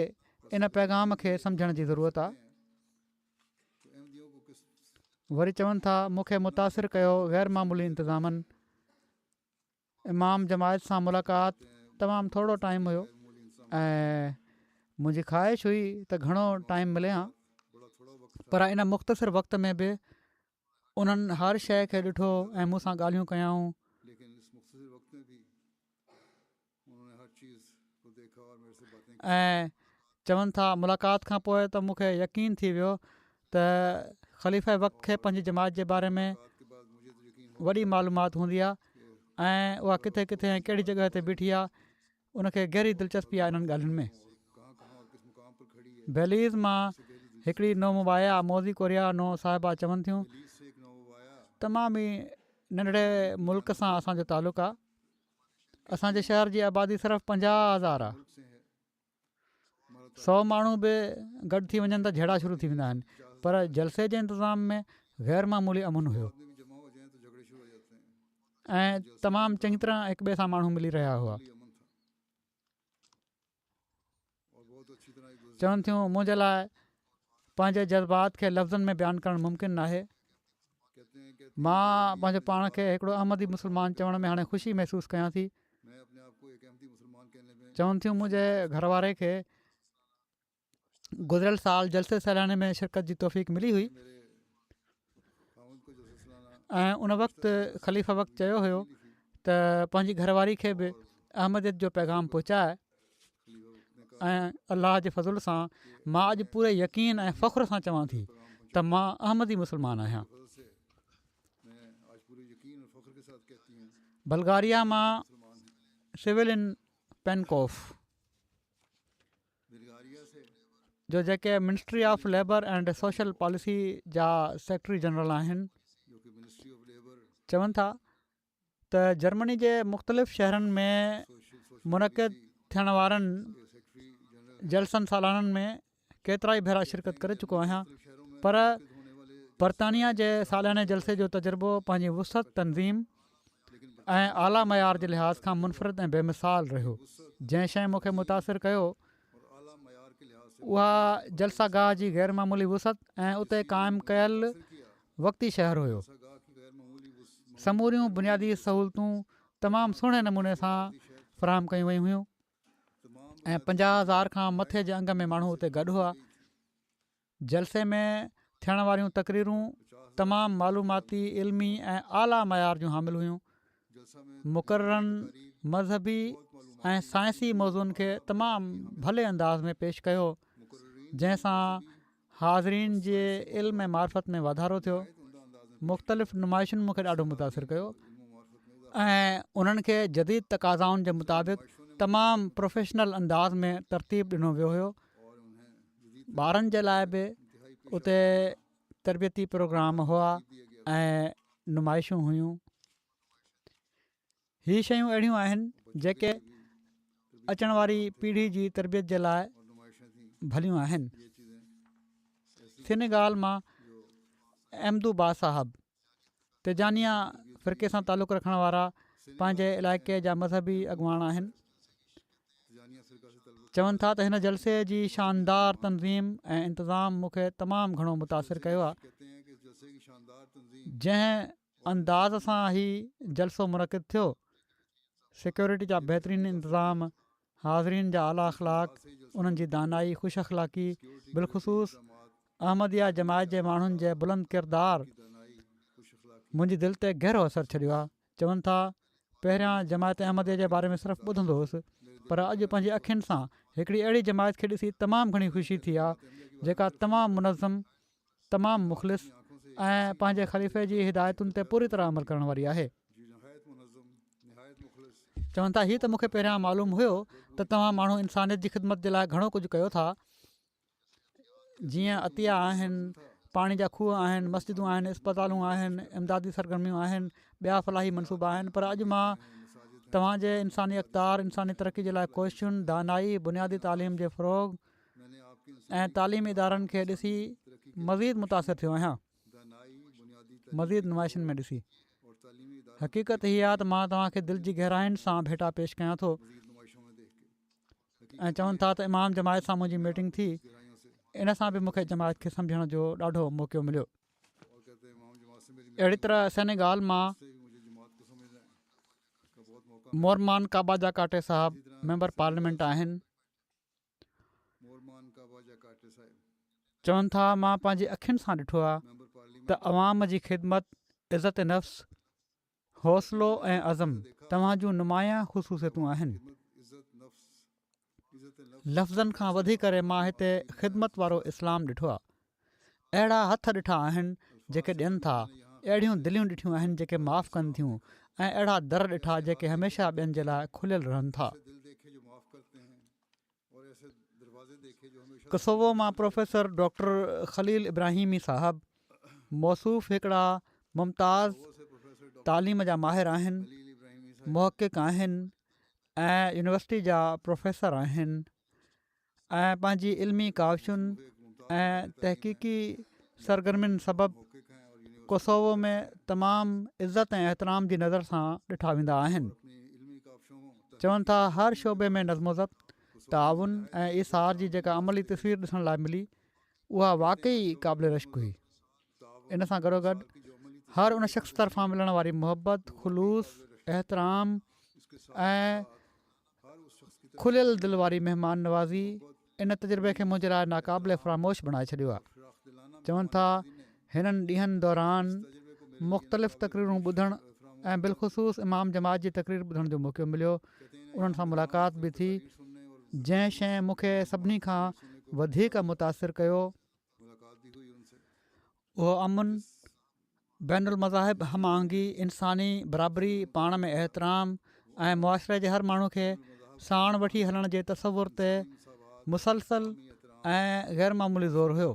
इन पैगाम खे सम्झण जी ज़रूरत आहे. वरी चवनि था मूंखे मुतासिर कयो ग़ैर मामूली इंतिज़ामनि. इमाम जमायत सां मुलाक़ात तमामु थोरो टाइम हुयो ऐं मुंहिंजी ख़्वाहिश हुई त घणो टाइम मिले हा, पर इन मुख़्तसिर वक़्त में बि उन्हनि हर शइ खे ॾिठो ऐं मूंसां ॻाल्हियूं कयाऊं. ऐं चवनि था मुलाक़ात खां पोइ त मूंखे यकीन थी वियो त ख़लीफ़े वक़्त खे पंहिंजी जमात जे बारे में वॾी मालूमात हूंदी आहे ऐं उहा किथे किथे ऐं कहिड़ी जॻह ते बीठी आहे, उनखे गहरी दिलचस्पी आहे इन्हनि ॻाल्हियुनि में. बेलीज़ मां हिकिड़ी नोमुबाया मोज़ी कोरिया नो साहिबा चवनि थियूं तमामु ई नंढड़े मुल्क सां असांजो तालुक़ु आहे. असांजे शहर जी आबादी सिर्फ़ु 50,000 आहे. 100 माण्हू बि गॾु थी वञनि त झेड़ा शुरू थी वेंदा आहिनि, पर जलसे जे इंतिज़ाम में ग़ैर मामूली अमन हुयो ऐं तमामु चङी तरह हिक ॿिए सां माण्हू मिली रहिया हुआ. चवनि थियूं मुंहिंजे लाइ पंहिंजे जज़्बात खे लफ़्ज़नि में बयानु करणु मुमकिन नाहे. मां पंहिंजे पाण खे हिकिड़ो अहमदी मुस्लमान चवण में हाणे ख़ुशी महसूसु कयां थी. चवनि थियूं मुंहिंजे घरवारे खे गुज़िरियल साल जलसे सालाने में शिरकत जी तौफ़ीक़ मिली हुई ऐं उन वक़्तु ख़लीफ़ा वक़्तु चयो हुयो त पंहिंजी घरवारी खे बि अहमदियत जो पैगाम पहुचाए ऐं अलाह जे फज़ुल सां मां अॼु पूरे यकीन ऐं फ़ख़्र सां चवां थी त मां अहमदी मुस्लमान आहियां. बल्गारिया मां सिविलिन पेनकोफ जो जेके ministry of labour and social policy जा सेक्रेटरी जनरल आहिनि, चवनि था त जर्मनी जे मुख़्तलिफ़ शहरनि में मुनक़िद थियण वारनि जलसनि सालाननि में केतिरा ई भेरा शिरकत करे चुको आहियां, पर बरतानिया जे सालाने जलसे जो तजुर्बो पंहिंजी वुसअत तनज़ीम ऐं आला मयार जे लिहाज़ खां मुनफ़रिद ऐं बेमिसाल रहियो. जंहिं शइ मूंखे मुतासिर कयो उहा जलसागाह जी ग़ैर मामूली वुसअत ऐं उते क़ाइमु कयल वक़्ती शहर हुयो. समूरियूं बुनियादी सहूलतूं तमामु सुहिणे नमूने सां फ़राहम कयूं वयूं हुयूं ऐं 50,000 खां मथे जे अंग में माण्हू उते गॾु हुआ. जलसे में थियण वारियूं तक़रीरूं तमामु मालूमाती इल्मी ऐं आला मयार जूं हामिल हुयूं. मुक़ररनि मज़हबी ऐं साइंसी मौज़ुअनि खे तमामु भले अंदाज़ में पेश कयो, जंहिंसां हाज़रीन जे इल्म ऐं मार्फत में वाधारो थियो. मुख़्तलिफ़ नुमाइशुनि मूंखे ॾाढो मुतासिर कयो ऐं उन्हनि खे जदीद तक़ाज़ाउनि जे मुताबिक़ तमामु प्रोफेशनल अंदाज़ में तरतीब ॾिनो वियो हुयो. ॿारनि जे लाइ बि उते तरबियती प्रोग्राम हुआ ऐं नुमाइशूं हुयूं. हीअ शयूं अहिड़ियूं आहिनि जेके अचण वारी पीढ़ी जी तरबियत जे लाइ भलियूं आहिनि. सेनेगाल मां अहमदू बा साहब तिजानिया फ़िरके सां तालुक़ु रखण वारा पंहिंजे इलाइक़े जा मज़हबी अॻुवान आहिनि. चवनि था त हिन जलसे जी शानदार तनज़ीम ऐं इंतिज़ाम मूंखे तमामु घणो मुतासिर कयो आहे. जंहिं अंदाज़ सां ई जलसो मुनक़िद थियो, सिक्योरिटी जा बहितरीनु इंतिज़ाम, हाज़रीन जा आला अख़लाक, उन्हनि जी दानाई, ख़ुशि अख़लाक़ी, बिलख़ुसूस अहमदिया जमायत जे माण्हुनि जे बुलंद किरदार मुंहिंजी दिलि ते गहरो असरु छॾियो आहे. चवनि था पहिरियां जमायत अहमदिया जे बारे में सिर्फ़ु ॿुधंदो हुउसि, पर अॼु पंहिंजी अखियुनि सां हिकिड़ी अहिड़ी जमायत खे ॾिसी तमामु घणी ख़ुशी थी आहे जेका तमामु मुनज़म, तमामु मुख़लिस ऐं पंहिंजे ख़लीफ़े जी हिदायतुनि ते पूरी तरह अमल करण वारी आहे. चवनि था हीअ त मूंखे पहिरियां मालूम हुयो त तव्हां माण्हू इंसानियत जी ख़िदमत जे लाइ घणो कुझु कयो था. जीअं अतिया आहिनि, पाणी जा खूह आहिनि, मस्जिदूं आहिनि, इस्पतालूं आहिनि, इमदादी सरगर्मियूं आहिनि, ॿिया फलाही मनसूबा आहिनि, पर अॼु मां तव्हांजे इंसानी अख़्तार, इंसानी तरक़ी जे लाइ कोशिशुनि, दानाई, बुनियादी तालीम जे फ़रोग़ ऐं तालीमी इदारनि खे ॾिसी मज़ीद मुतासिर थियो आहियां, मज़ीद नुमाइशुनि में ॾिसी। हक़ीक़त हीअ आहे त मां तव्हांखे दिलि जी गहराइनि सां भेटा पेश कयां थो ऐं चवनि था त इमाम जमायत सां मुंहिंजी मीटिंग थी, इन सां बि मूंखे जमायत खे सम्झण जो ॾाढो मौक़ो मिलियो। अहिड़ी तरह सेनेगाल मां मोरमान काबा जाकाटे साहिबु मेंबर पार्लियामेंट आहिनि। चवनि था मां पंहिंजी अखियुनि सां ॾिठो आहे त अवाम जी ख़िदमत, इज़त नफ़्स, हौसलो ऐं अज़म तव्हां जूं नुमाया ख़ुशूसियतूं आहिनि। लफ़्ज़नि खां वधी करे मां हिते ख़िदमत वारो इस्लाम ॾिठो आहे। अहिड़ा हथ ॾिठा आहिनि जेके ॾियनि था, अहिड़ियूं दिलियूं ॾिठियूं आहिनि जेके माफ़ु कनि थियूं, ऐं अहिड़ा दर ॾिठा जेके हमेशह ॿियनि जे लाइ खुलियल रहनि था। कसोवो मां प्रोफेसर डॉक्टर ख़लील इब्राहिमी साहबु मौसूफ़ हिकिड़ा मुमताज़ तालीम जा माहिर आहिनि, मुहक़िक़ आहिनि ऐं यूनिवर्सिटी जा प्रोफेसर आहिनि ऐं पंहिंजी इल्मी काविशुनि ऐं तहक़ीक़ी सरगर्मियुनि सबबु कोसोवो में तमामु इज़त ऐं एहतराम जी नज़र सां ॾिठा वेंदा आहिनि। चवनि था हर शोबे में नज़्मो ज़ब्त, ताउन ऐं इसार जी जेका अमली तस्वीर ॾिसण लाइ मिली, उहा वाक़ई क़ाबिल रश्क हुई। इन सां गॾोगॾु हर उन शख़्स तरफ़ां मिलण वारी मुहबत, ख़ुलूस, एहतराम ऐं खुलियल दिलि वारी महिमान नवाज़ी इन तजुर्बे खे मुंहिंजे लाइ नाक़ाबिल फ़रामोश बणाए छॾियो आहे। चवनि था हिननि ॾींहंनि दौरान मुख़्तलिफ़ तक़रीरूं ॿुधणु ऐं बिलख़ुसूस इमाम जमात जी तक़रीर ॿुधण जो मौक़ो मिलियो। उन्हनि सां मुलाक़ात बि थी। जंहिं शइ मूंखे सभिनी खां वधीक मुतासिर कयो उहो अमुन, बैनुल मज़ाहिब हम आहंगी, इंसानी बराबरी, पाण में एहतराम ऐं मुआशरे जे हर माण्हू खे साण वठी हलण जे तसवुर ते मुसलसल ऐं ग़ैरमामूली ज़ोर हुयो।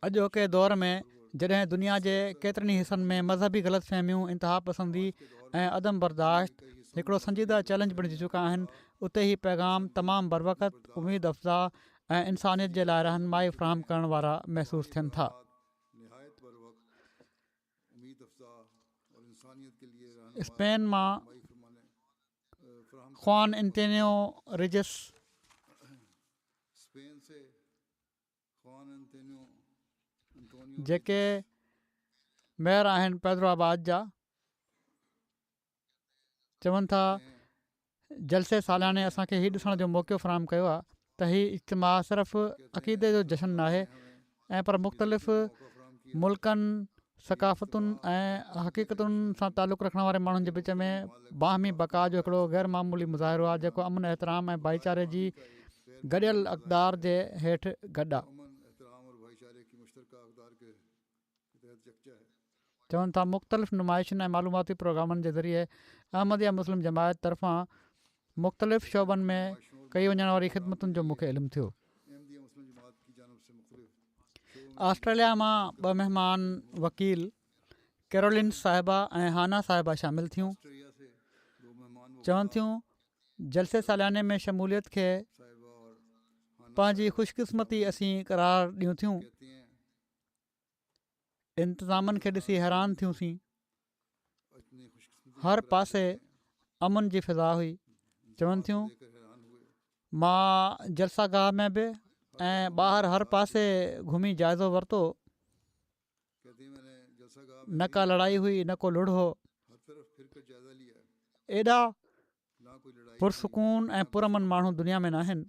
अॼोके दौर में जॾहिं दुनिया जे केतिरनि ई हिसनि में मज़हबी ग़लतफ़हमियूं, इंतिहा पसंदी ऐं अदम बर्दाश्त हिकिड़ो संजीदा चैलेंज बणिजी चुका आहिनि, उते ही पैगाम तमामु बर वक़्त, उमेद अफ़ज़ा ऐं इंसानियत जे लाइ रहनुमाई फ़राहम करण वारा महसूसु थियनि था। स्पेन मां ख़्वान एंटोनियो रिजिस जेके मेयर आहिनि पैदराबाद जा, चवनि था जलसे सालियाने असांखे हीउ ॾिसण जो मौक़ो फ़राहम कयो आहे त हीउ इज्तिमा सिर्फ़ु अक़ीदे जो जशन न आहे, ऐं पर मुख़्तलिफ़ मुल्कनि, सक़ाफ़तुनि ऐं हक़ीक़तुनि सां तालुक़ु रखण वारे माण्हुनि जे विच में बाहमी बका जो हिकिड़ो ग़ैरमामूली मुज़ाहिरो आहे, जेको अमन, एहतराम ऐं भाईचारे जी गॾियल अक़दार जे हेठि गॾु आहे। चवनि था मुख़्तलिफ़ नुमाइशुनि ऐं मालूमाती प्रोग्रामनि जे ज़रिए अहमदिया मुस्लिम जमायत तरफ़ां मुख़्तलिफ़ शोबनि में कई वञण वारी ख़िदमतुनि जो मूंखे इल्मु थियो। ऑस्ट्रेलिया मां 2 महिमान वकील कैरोलिन साहिबा ऐं हाना साहिबा शामिल थियूं। चवनि थियूं जलसे सालियाने में शमूलियत खे पंहिंजी ख़ुशकिस्मती असीं करार ॾियूं थियूं। इंतिज़ामनि खे ॾिसी हैरान थियूंसीं। हर पासे अमन जी फ़िज़ा हुई। चवनि थियूं मां जलसागाह में बि ऐं ॿाहिरि हर पासे घुमी जाइज़ो वरितो। न का लड़ाई हुई, न को लुड़ हो। एॾा पुरसकून ऐं पुरमन माण्हू दुनिया में न आहिनि।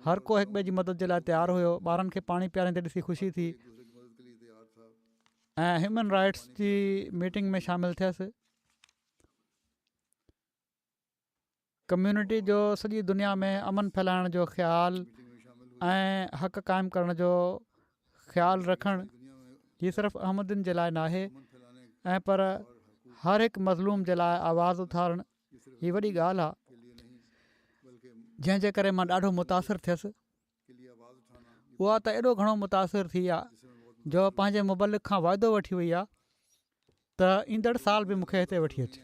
हर को हिक ॿिए जी मदद जे लाइ तयारु हुयो। ॿारनि खे पाणी पीआरींदे ॾिसी ख़ुशी थी ऐं ह्यूमन राइट्स जी मीटिंग में शामिलु थियसि। कम्यूनिटी जो सॼी दुनिया में अमन फैलाइण जो ख़्यालु ऐं हक़ क़ाइमु करण जो ख़्यालु रखणु हीअ सिर्फ़ु अहमदियुनि जे लाइ न आहे, ऐं पर हर हिकु मज़लूम जे लाइ आवाज़ु उथारणु हीअ वॾी ॻाल्हि आहे, जंहिंजे करे मां ॾाढो मुतासिर थियसि। उहा त एॾो घणो मुतासिर थी आहे जो पंहिंजे मुबलिक खां वाइदो वठी वई आहे त ईंदड़ साल बि मूंखे हिते वठी अचु।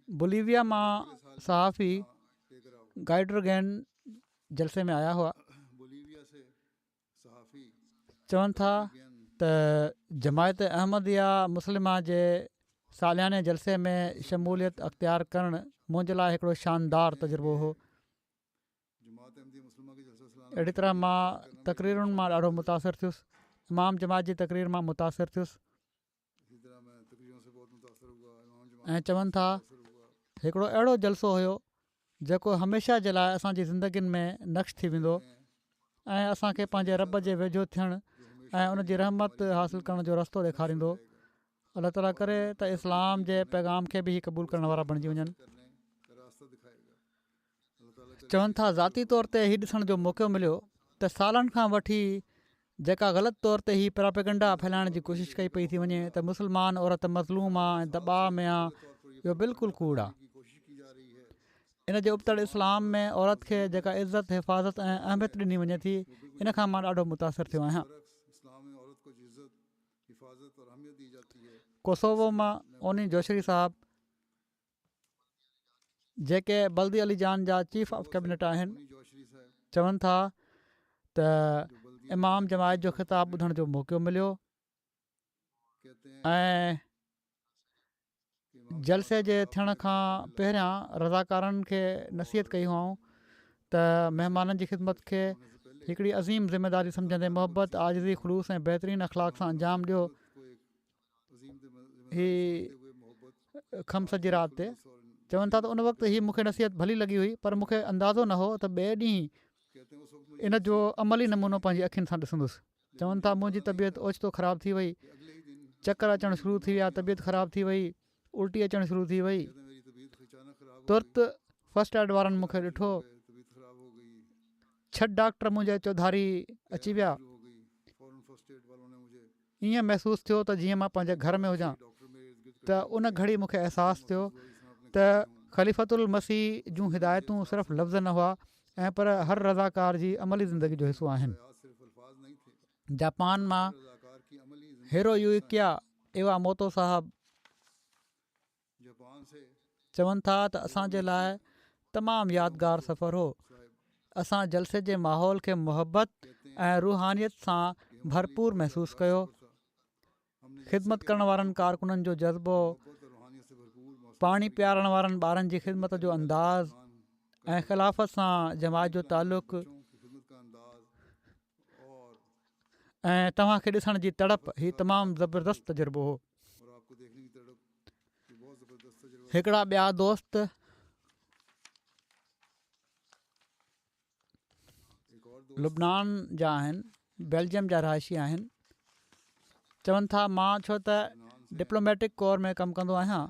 बोलीविया मां सहाफ़ी गाइडरगैन जलसे में आया हुआ। चवनि था त जमायत अहमदिया मुस्लिमा जे सालियाने जलसे में शमूलियत अख़्तियार करणु मुंहिंजे लाइ हिकिड़ो शानदार तजुर्बो हो। अहिड़ी तरह मां तक़रीरुनि मां ॾाढो मुतासिर थियुसि, इमाम जमात जी तक़रीर मां मुतासिर थियुसि। ऐं चवनि था हिकिड़ो अहिड़ो जलसो हुयो जेको हमेशह जे लाइ असांजी ज़िंदगियुनि में नक्श थी वेंदो ऐं असांखे पंहिंजे रब जे वेझो थियणु ऐं उन जी रहमत हासिलु करण जो रस्तो ॾेखारींदो। अलाह ताला करे त इस्लाम जे पैगाम खे बि क़बूलु करण वारा बणिजी वञनि। चवनि था ज़ाती तौर ते हीउ ॾिसण जो मौक़ो मिलियो त सालनि खां वठी जेका ग़लति तौर ते ही प्रोपेगेंडा फैलाइण जी कोशिशि कई पई थी वञे त मुस्लमान औरत मज़लूम आहे ऐं दॿाउ में आहे, इहो बिल्कुलु कूड़ आहे। इन जे उबतड़ इस्लाम में औरत खे जेका इज़त हिफ़ाज़त ऐं अहमियत ॾिनी वञे थी, इन खां मां ॾाढो मुतासिर थियो आहियां। कोसोवो मां ओनी जोशरी साहबु जेके बल्दी अली जान जा चीफ ऑफ कैबिनेट आहिनि, चवनि था त इमाम जमायत जो ख़िताबु ॿुधण जो मौक़ो मिलियो ऐं जलसे जे थियण खां पहिरियां रज़ाकारनि खे नसीहत कई हुअऊं त महिमाननि जी ख़िदमत खे हिकिड़ी अज़ीम ज़िमेदारी सम्झंदे मुहबत आज़िज़ी ख़ुलूस ऐं बहितरीनु अख़लाक सां अंजाम ॾियो। ही खमस जी राति ते चवनि था त उन वक़्तु ही मूंखे नसीहत भली लॻी हुई, पर मूंखे अंदाज़ो न हो त ॿिए ॾींहुं इन जो अमली नमूनो पंहिंजी अखियुनि सां ॾिसंदुसि। चवनि था मुंहिंजी तबियत ओचितो ख़राबु थी वई, चकर अचणु शुरू थी विया, तबियत ख़राबु थी वई, उल्टी अचणु शुरू थी वई। तुर्त फस्ट एड वारनि मूंखे ॾिठो, 6 डॉक्टर मुंहिंजे चौधारी अची विया। ईअं महसूसु थियो त जीअं मां पंहिंजे घर में हुजां। त उन घड़ी मूंखे अहसासु थियो त ख़लीफ़तुल मसीह जूं हिदायतूं सिर्फ़ु लफ़्ज़ न हुआ ऐं पर हर रज़ाकार जी अमली ज़िंदगी जो हिसो आहिनि। जापान मां हिरोयुकिया इवामोतो साहबु चवनि था त असांजे लाइ तमामु यादगार सफ़र हो। असां जलसे जे माहौल खे मुहबत ऐं रूहानियत सां भरपूर महसूसु कयो। ख़िदमत करण वारनि कारकुननि जो जज़्बो, पाणी पियारण वारनि ॿारनि जी ख़िदमत जो अंदाज़ ऐं ख़िलाफ़त सां जमात जो तालुक़ु ऐं तव्हांखे ॾिसण जी तड़प, हीउ तमामु ज़बरदस्त तजुर्बो हो। हिकिड़ा ॿिया दोस्त लुबनान जा आहिनि, बेल्जियम जा रहायशी आहिनि। चवनि था मां छो त डिप्लोमेटिक कोर में कमु कंदो आहियां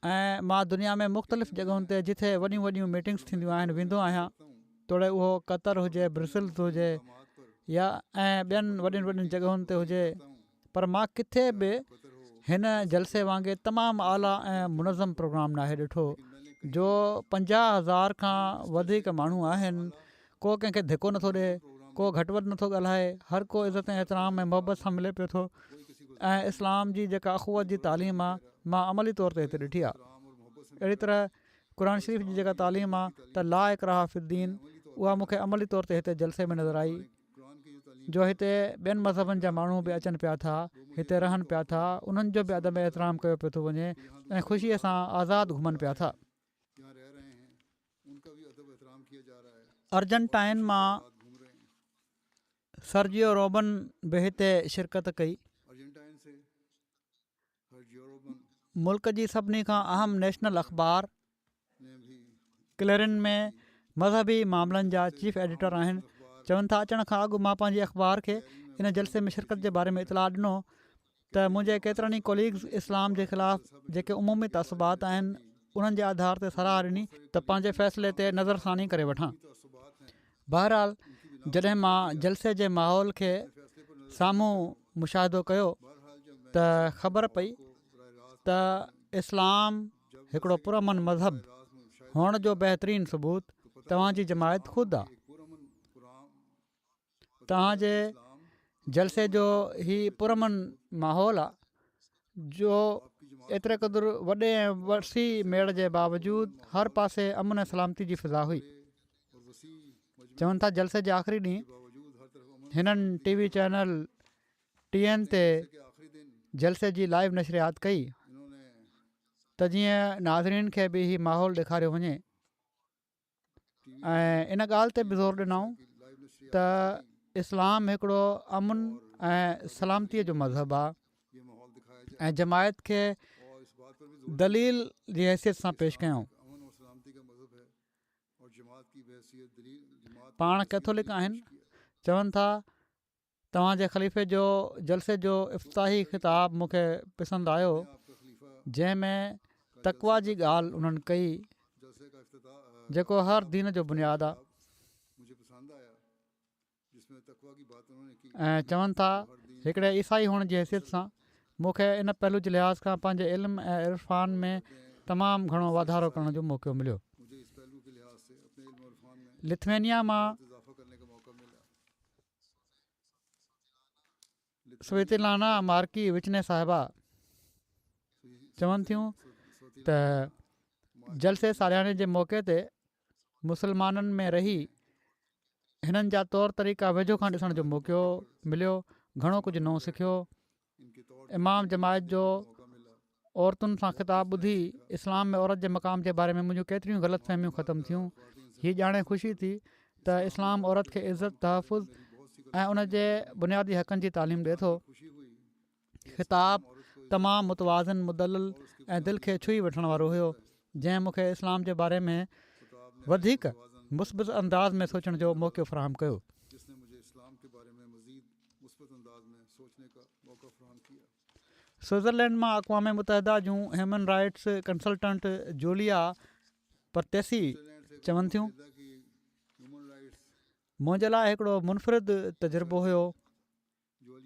ऐं मां दुनिया में मुख़्तलिफ़ जॻहियुनि ते जिथे वॾियूं वॾियूं मीटिंग्स थींदियूं आहिनि वेंदो आहियां, तोड़े उहो क़तर हुजे, ब्रसिल्स हुजे या ऐं ॿियनि वॾियुनि वॾियुनि जॻहियुनि ते हुजे, पर मां किथे बि हिन जलसे वांगुरु तमामु आला ऐं मुनज़म प्रोग्राम नाहे ॾिठो जो 50,000 खां वधीक माण्हू आहिनि। को कंहिंखे धिको नथो ॾिए, को घटि वधि नथो ॻाल्हाए, हर को इज़त ऐं एतिराम ऐं मुहबत सां मिले पियो थो। ऐं इस्लाम जी जेका अख़ुवत जी तालीम आहे, मां अमली तौर ते हिते ॾिठी आहे। अहिड़ी तरह क़ुर शरीफ़ जी जेका तालीम आहे त ला इकराह फिद्दीन, उहा मूंखे अमली तौर ते हिते जलसे में नज़र आई, जो हिते ॿियनि मज़हबनि जा माण्हू बि अचनि पिया था, हिते रहनि पिया था, उन्हनि जो बि अदब एतिराम कयो पियो थो वञे ऐं ख़ुशीअ सां आज़ादु घुमनि पिया था। अर्जेंटाइन मां सर्जियो रोबन बि हिते शिरकत कई। मुल्क जी सभिनी खां अहम नेशनल अख़बार क्लेरिन में मज़हबी मामलनि जा चीफ एडिटर आहिनि। चवनि था अचण खां अॻु मां पंहिंजे अख़बार खे इन जलसे में शिरकत जे बारे में इतलाह ॾिनो त मुंहिंजे केतिरनि ई कोलीग्स इस्लाम जे ख़िलाफ़ु जेके उमूमी तसुबात आहिनि उन्हनि जे आधार ते सलाह ॾिनी त पंहिंजे फ़ैसिले ते नज़रसानी करे वठां। बहरहाल जॾहिं मां जलसे जे माहौल खे साम्हूं मुशाहिदो कयो त ख़बर पई त इस्लाम हिकिड़ो पुरअमन मज़हब हुअण जो बहितरीनु सबूत तव्हांजी जमायत ख़ुदि आहे। तव्हांजे जलसे जो ही पुरमन माहौल आहे जो एतिरे क़दुरु वॾे ऐं वसी मेड़ जे बावजूदु हर पासे अमन ऐं सलामती जी फिज़ा हुई। चवनि था जलसे जे आख़िरी ॾींहुं हिननि टीवी चैनल TN ते जलसे जी लाइव नशरियात कई त जीअं नाज़रीन खे बि ही माहौल ॾेखारियो वञे ऐं इन ॻाल्हि ते बि ज़ोर ॾिनऊं त इस्लाम हिकिड़ो अमन ऐं सलामतीअ जो मज़हब आहे ऐं जमायत खे दलील जी हैसियत सां पेश कयऊं। पाण कैथोलिक आहिनि, चवनि था तव्हांजे ख़लीफ़े जो जलसे जो इफ़्ताही ख़िताब मूंखे पसंदि आयो जंहिंमें तक़वा जी ॻाल्हि उन्हनि कई जेको हर दीन जो बुनियादु आहे ऐं चवनि था हिकिड़े ईसाई हुअण जी हैसियत सां मूंखे इन पहलू जे लिहाज़ खां पंहिंजे इल्म ऐं इरफ़ान में तमामु घणो वाधारो करण जो मौक़ो मिलियो। लिथुएनिया मां स्वेतिलाना मार्की विचने साहिबा चवनि थियूं त जलसे सालियाने जे मौक़े ते मुसलमाननि में रही हिननि जा तौर तरीक़ा वेझो खां ॾिसण जो मौक़ो मिलियो, घणो कुझु नओं सिखियो। इमाम जमायत जो औरतुनि सां ख़िताबु ॿुधी इस्लाम में औरत जे मक़ाम जे बारे में मुंहिंजूं केतिरियूं ग़लतफ़हमियूं ख़तमु थियूं। हीअ ॼाणे ख़ुशी थी त इस्लाम औरत खे इज़त तहफ़ुज़ ऐं उन जे बुनियादी हक़नि जी तालीम ॾिए थो। ख़िताबु तमामु मुतवाज़िन मुदलल ऐं दिलि खे छुई वठण वारो हुयो जंहिं मूंखे इस्लाम जे बारे में वधीक मुस्बित अंदाज़ में सोचण जो मौक़ो फ़राहम कयो। स्विट्ज़रलैंड मां अक़वाम मुतहदा जूं ह्यूमन राइट्स कंसल्टेंट जूलिया परतेसी चवनि थियूं मुंहिंजे लाइ हिकिड़ो मुनफ़रिद तजुर्बो हुयो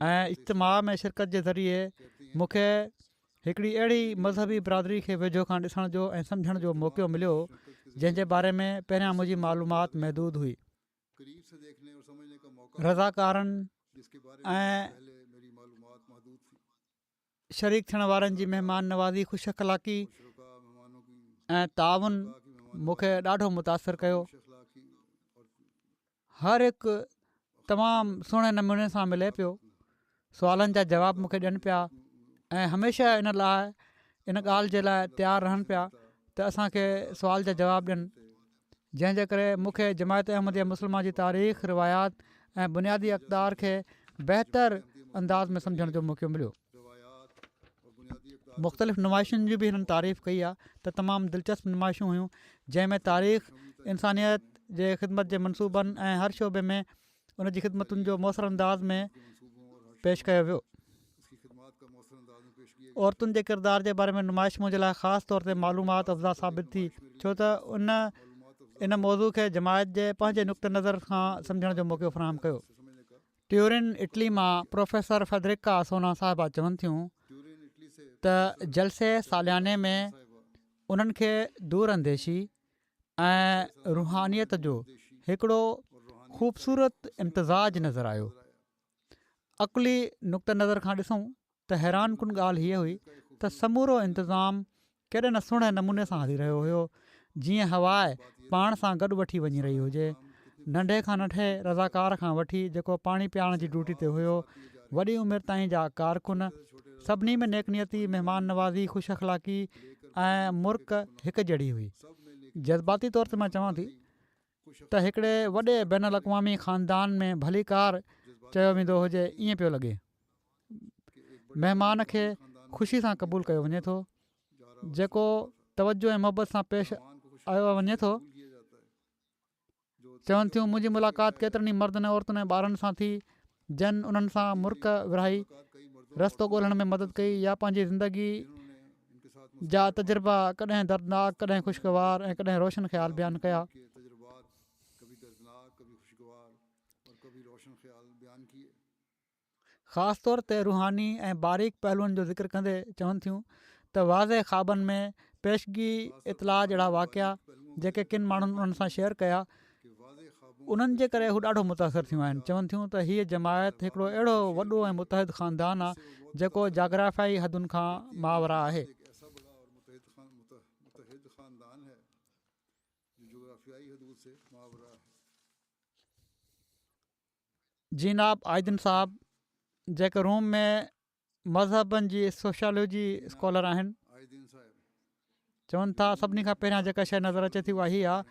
ऐं इज्तिमा में शिरकत जे ज़रिए मूंखे हिकिड़ी अहिड़ी मज़हबी बिरादरी खे वेझो खां ॾिसण जो ऐं सम्झण जो मौक़ो मिलियो जंहिंजे बारे में पहिरियां मुंहिंजी मालूमात महदूद हुई। रज़ाकारनि ऐं शरीक थियण वारनि जी महिमान नवाज़ी, ख़ुशि अख़लाक़ी ऐं ताउन मूंखे ॾाढो मुतासिर कयो। हर हिकु तमामु सुहिणे नमूने सां मिले पियो, सुवालनि जा जवाब मूंखे ॾियनि पिया ऐं हमेशह इन ॻाल्हि जे लाइ तयारु रहनि पिया त असांखे सुवाल जा जवाब ॾियनि, जंहिंजे करे मूंखे जमायत अहमदिया मुस्लिमा जी तारीख़, रिवायात ऐं बुनियादी अक़दार खे बहितर अंदाज़ में सम्झण जो मौक़ो मिलियो। मुख़्तलिफ़ नुमाइशुनि जी बि हिननि तारीफ़ कई आहे त तमामु दिलचस्प नुमाइशूं हुयूं जंहिंमें तारीख़, इंसानियत जे ख़िदमत जे मनसूबनि ऐं हर शोबे में उन जी ख़िदमतुनि जो मौसर अंदाज़ में पेश कयो वियो। औरतुनि जे किरदार जे बारे में नुमाइश मुंहिंजे लाइ ख़ासि तौर ते मालूमात अफ़ज़ा साबित थी छो त इन मौज़ू खे जमायत जे पंहिंजे नुक़्ते नज़र खां सम्झण जो मौक़ो फ़राहम कयो। ट्यूरिन इटली मां प्रोफेसर फेडरिका सोना साहिबा चवनि थियूं त जलसे सालियाने में उन्हनि खे दूर अंदेशी ऐं रुहानियत जो हिकिड़ो ख़ूबसूरत इम्तिज़ाज नज़र आयो। अक़ली नुक़्ते नज़र खां ॾिसूं त हैरान कुन ॻाल्हि हीअ हुई त समूरो इंतिज़ाम केॾे न सुहिणे नमूने सां हली रहियो हुयो, जीअं हवाए पाण सां गॾु वठी वञी रही हुजे। नंढे खां नंढे रज़ाकार खां वठी जेको पाणी पियारण जी ड्यूटी ते हुयो, वॾी उमिरि ताईं जा कारकुन, सभिनी में नेकनियती, महिमान नवाज़ी, ख़ुशि अख़लाक़ी ऐं मुर्क हिकु जहिड़ी हुई। जज़्बाती तौर ते मां चवां थी त हिकिड़े वॾे बैन अल-अक़वामी ख़ानदान में भलीकार चयो वेंदो हुजे, ईअं पियो लॻे। महिमान खे ख़ुशी सां क़बूलु कयो वञे थो, जेको तवजो ऐं मुहबत सां पेश आयो वञे थो। चवनि थियूं मुंहिंजी मुलाक़ात केतिरनि ई मर्दनि, औरतुनि ऐं ॿारनि सां थी जन उन्हनि सां मुर्क विरहाई, रस्तो ॻोल्हण में मदद कई या पंहिंजी ज़िंदगी जा तजुर्बा कॾहिं दर्दनाक, कॾहिं ख़ुशगवार ऐं कॾहिं रोशन ख़्याल बयानु कया। ख़ासि तौर ते रुहानी ऐं बारीक पहलुअनि जो ज़िक्र कंदे चवनि थियूं त वाज़े ख़्वाबनि में पेशगी इतलाह जहिड़ा वाक़िया जेके किन माण्हुनि उन्हनि सां शेयर कया, उन्हनि जे करे हू ॾाढो मुतासिर थियूं आहिनि। चवनि थियूं त हीअ जमायत हिकिड़ो अहिड़ो वॾो ऐं मुतहद ख़ानदान आहे जेको जाग्राफ़ियाई हदुनि खां मावरा आहे। एक ऐसा बड़ा और मुतहद खानदान है जो जोग्राफियाई हदूद से मावरा है। जीनाब आइदिन साहब जेके रोम में मज़हबनि जी सोशियोलॉजी स्कॉलर आहिनि, आइदिन साहब चवनि था सभिनी खां पहिरियां जेका शइ नज़र अचे थी उहा हीअ आहे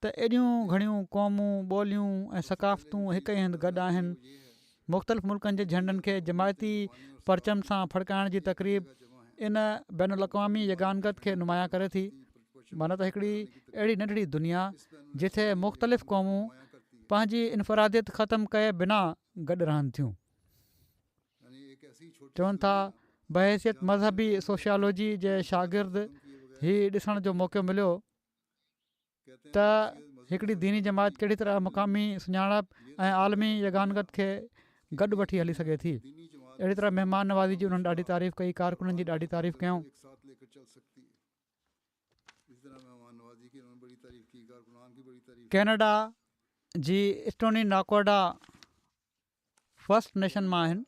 त एॾियूं घणियूं क़ौमूं, ॿोलियूं ऐं सकाफ़तूं हिक ई हंधि गॾु आहिनि। मुख़्तलिफ़ मुल्कनि जे झंडनि खे जमायती परचम सां फड़काइण जी तक़रीब इन बैन अल-अक़वामी यगानगत खे नुमाया करे थी। माना त हिकिड़ी अहिड़ी नंढड़ी दुनिया जिथे मुख़्तलिफ़ क़ौमूं पंहिंजी इनफ़रादियत ख़तमु कए बिना गॾु रहनि थियूं। चवनि था बहैसियत मज़हबी सोशियोलॉजी जे शागिर्द हीउ ॾिसण जो मौक़ो मिलियो त हिकिड़ी दीनी जमात कहिड़ी तरह मुक़ामी सुञाणप ऐं आलमी यगानगत खे गॾु वठी हली सघे थी। अहिड़ी तरह महिमान नवाज़ी जी उन्हनि ॾाढी तारीफ़ कई, कारकुननि जी ॾाढी तारीफ़ कयूं। कैनेडा जी स्टोनी नाकोडा फर्स्ट नेशन मां आहिनि।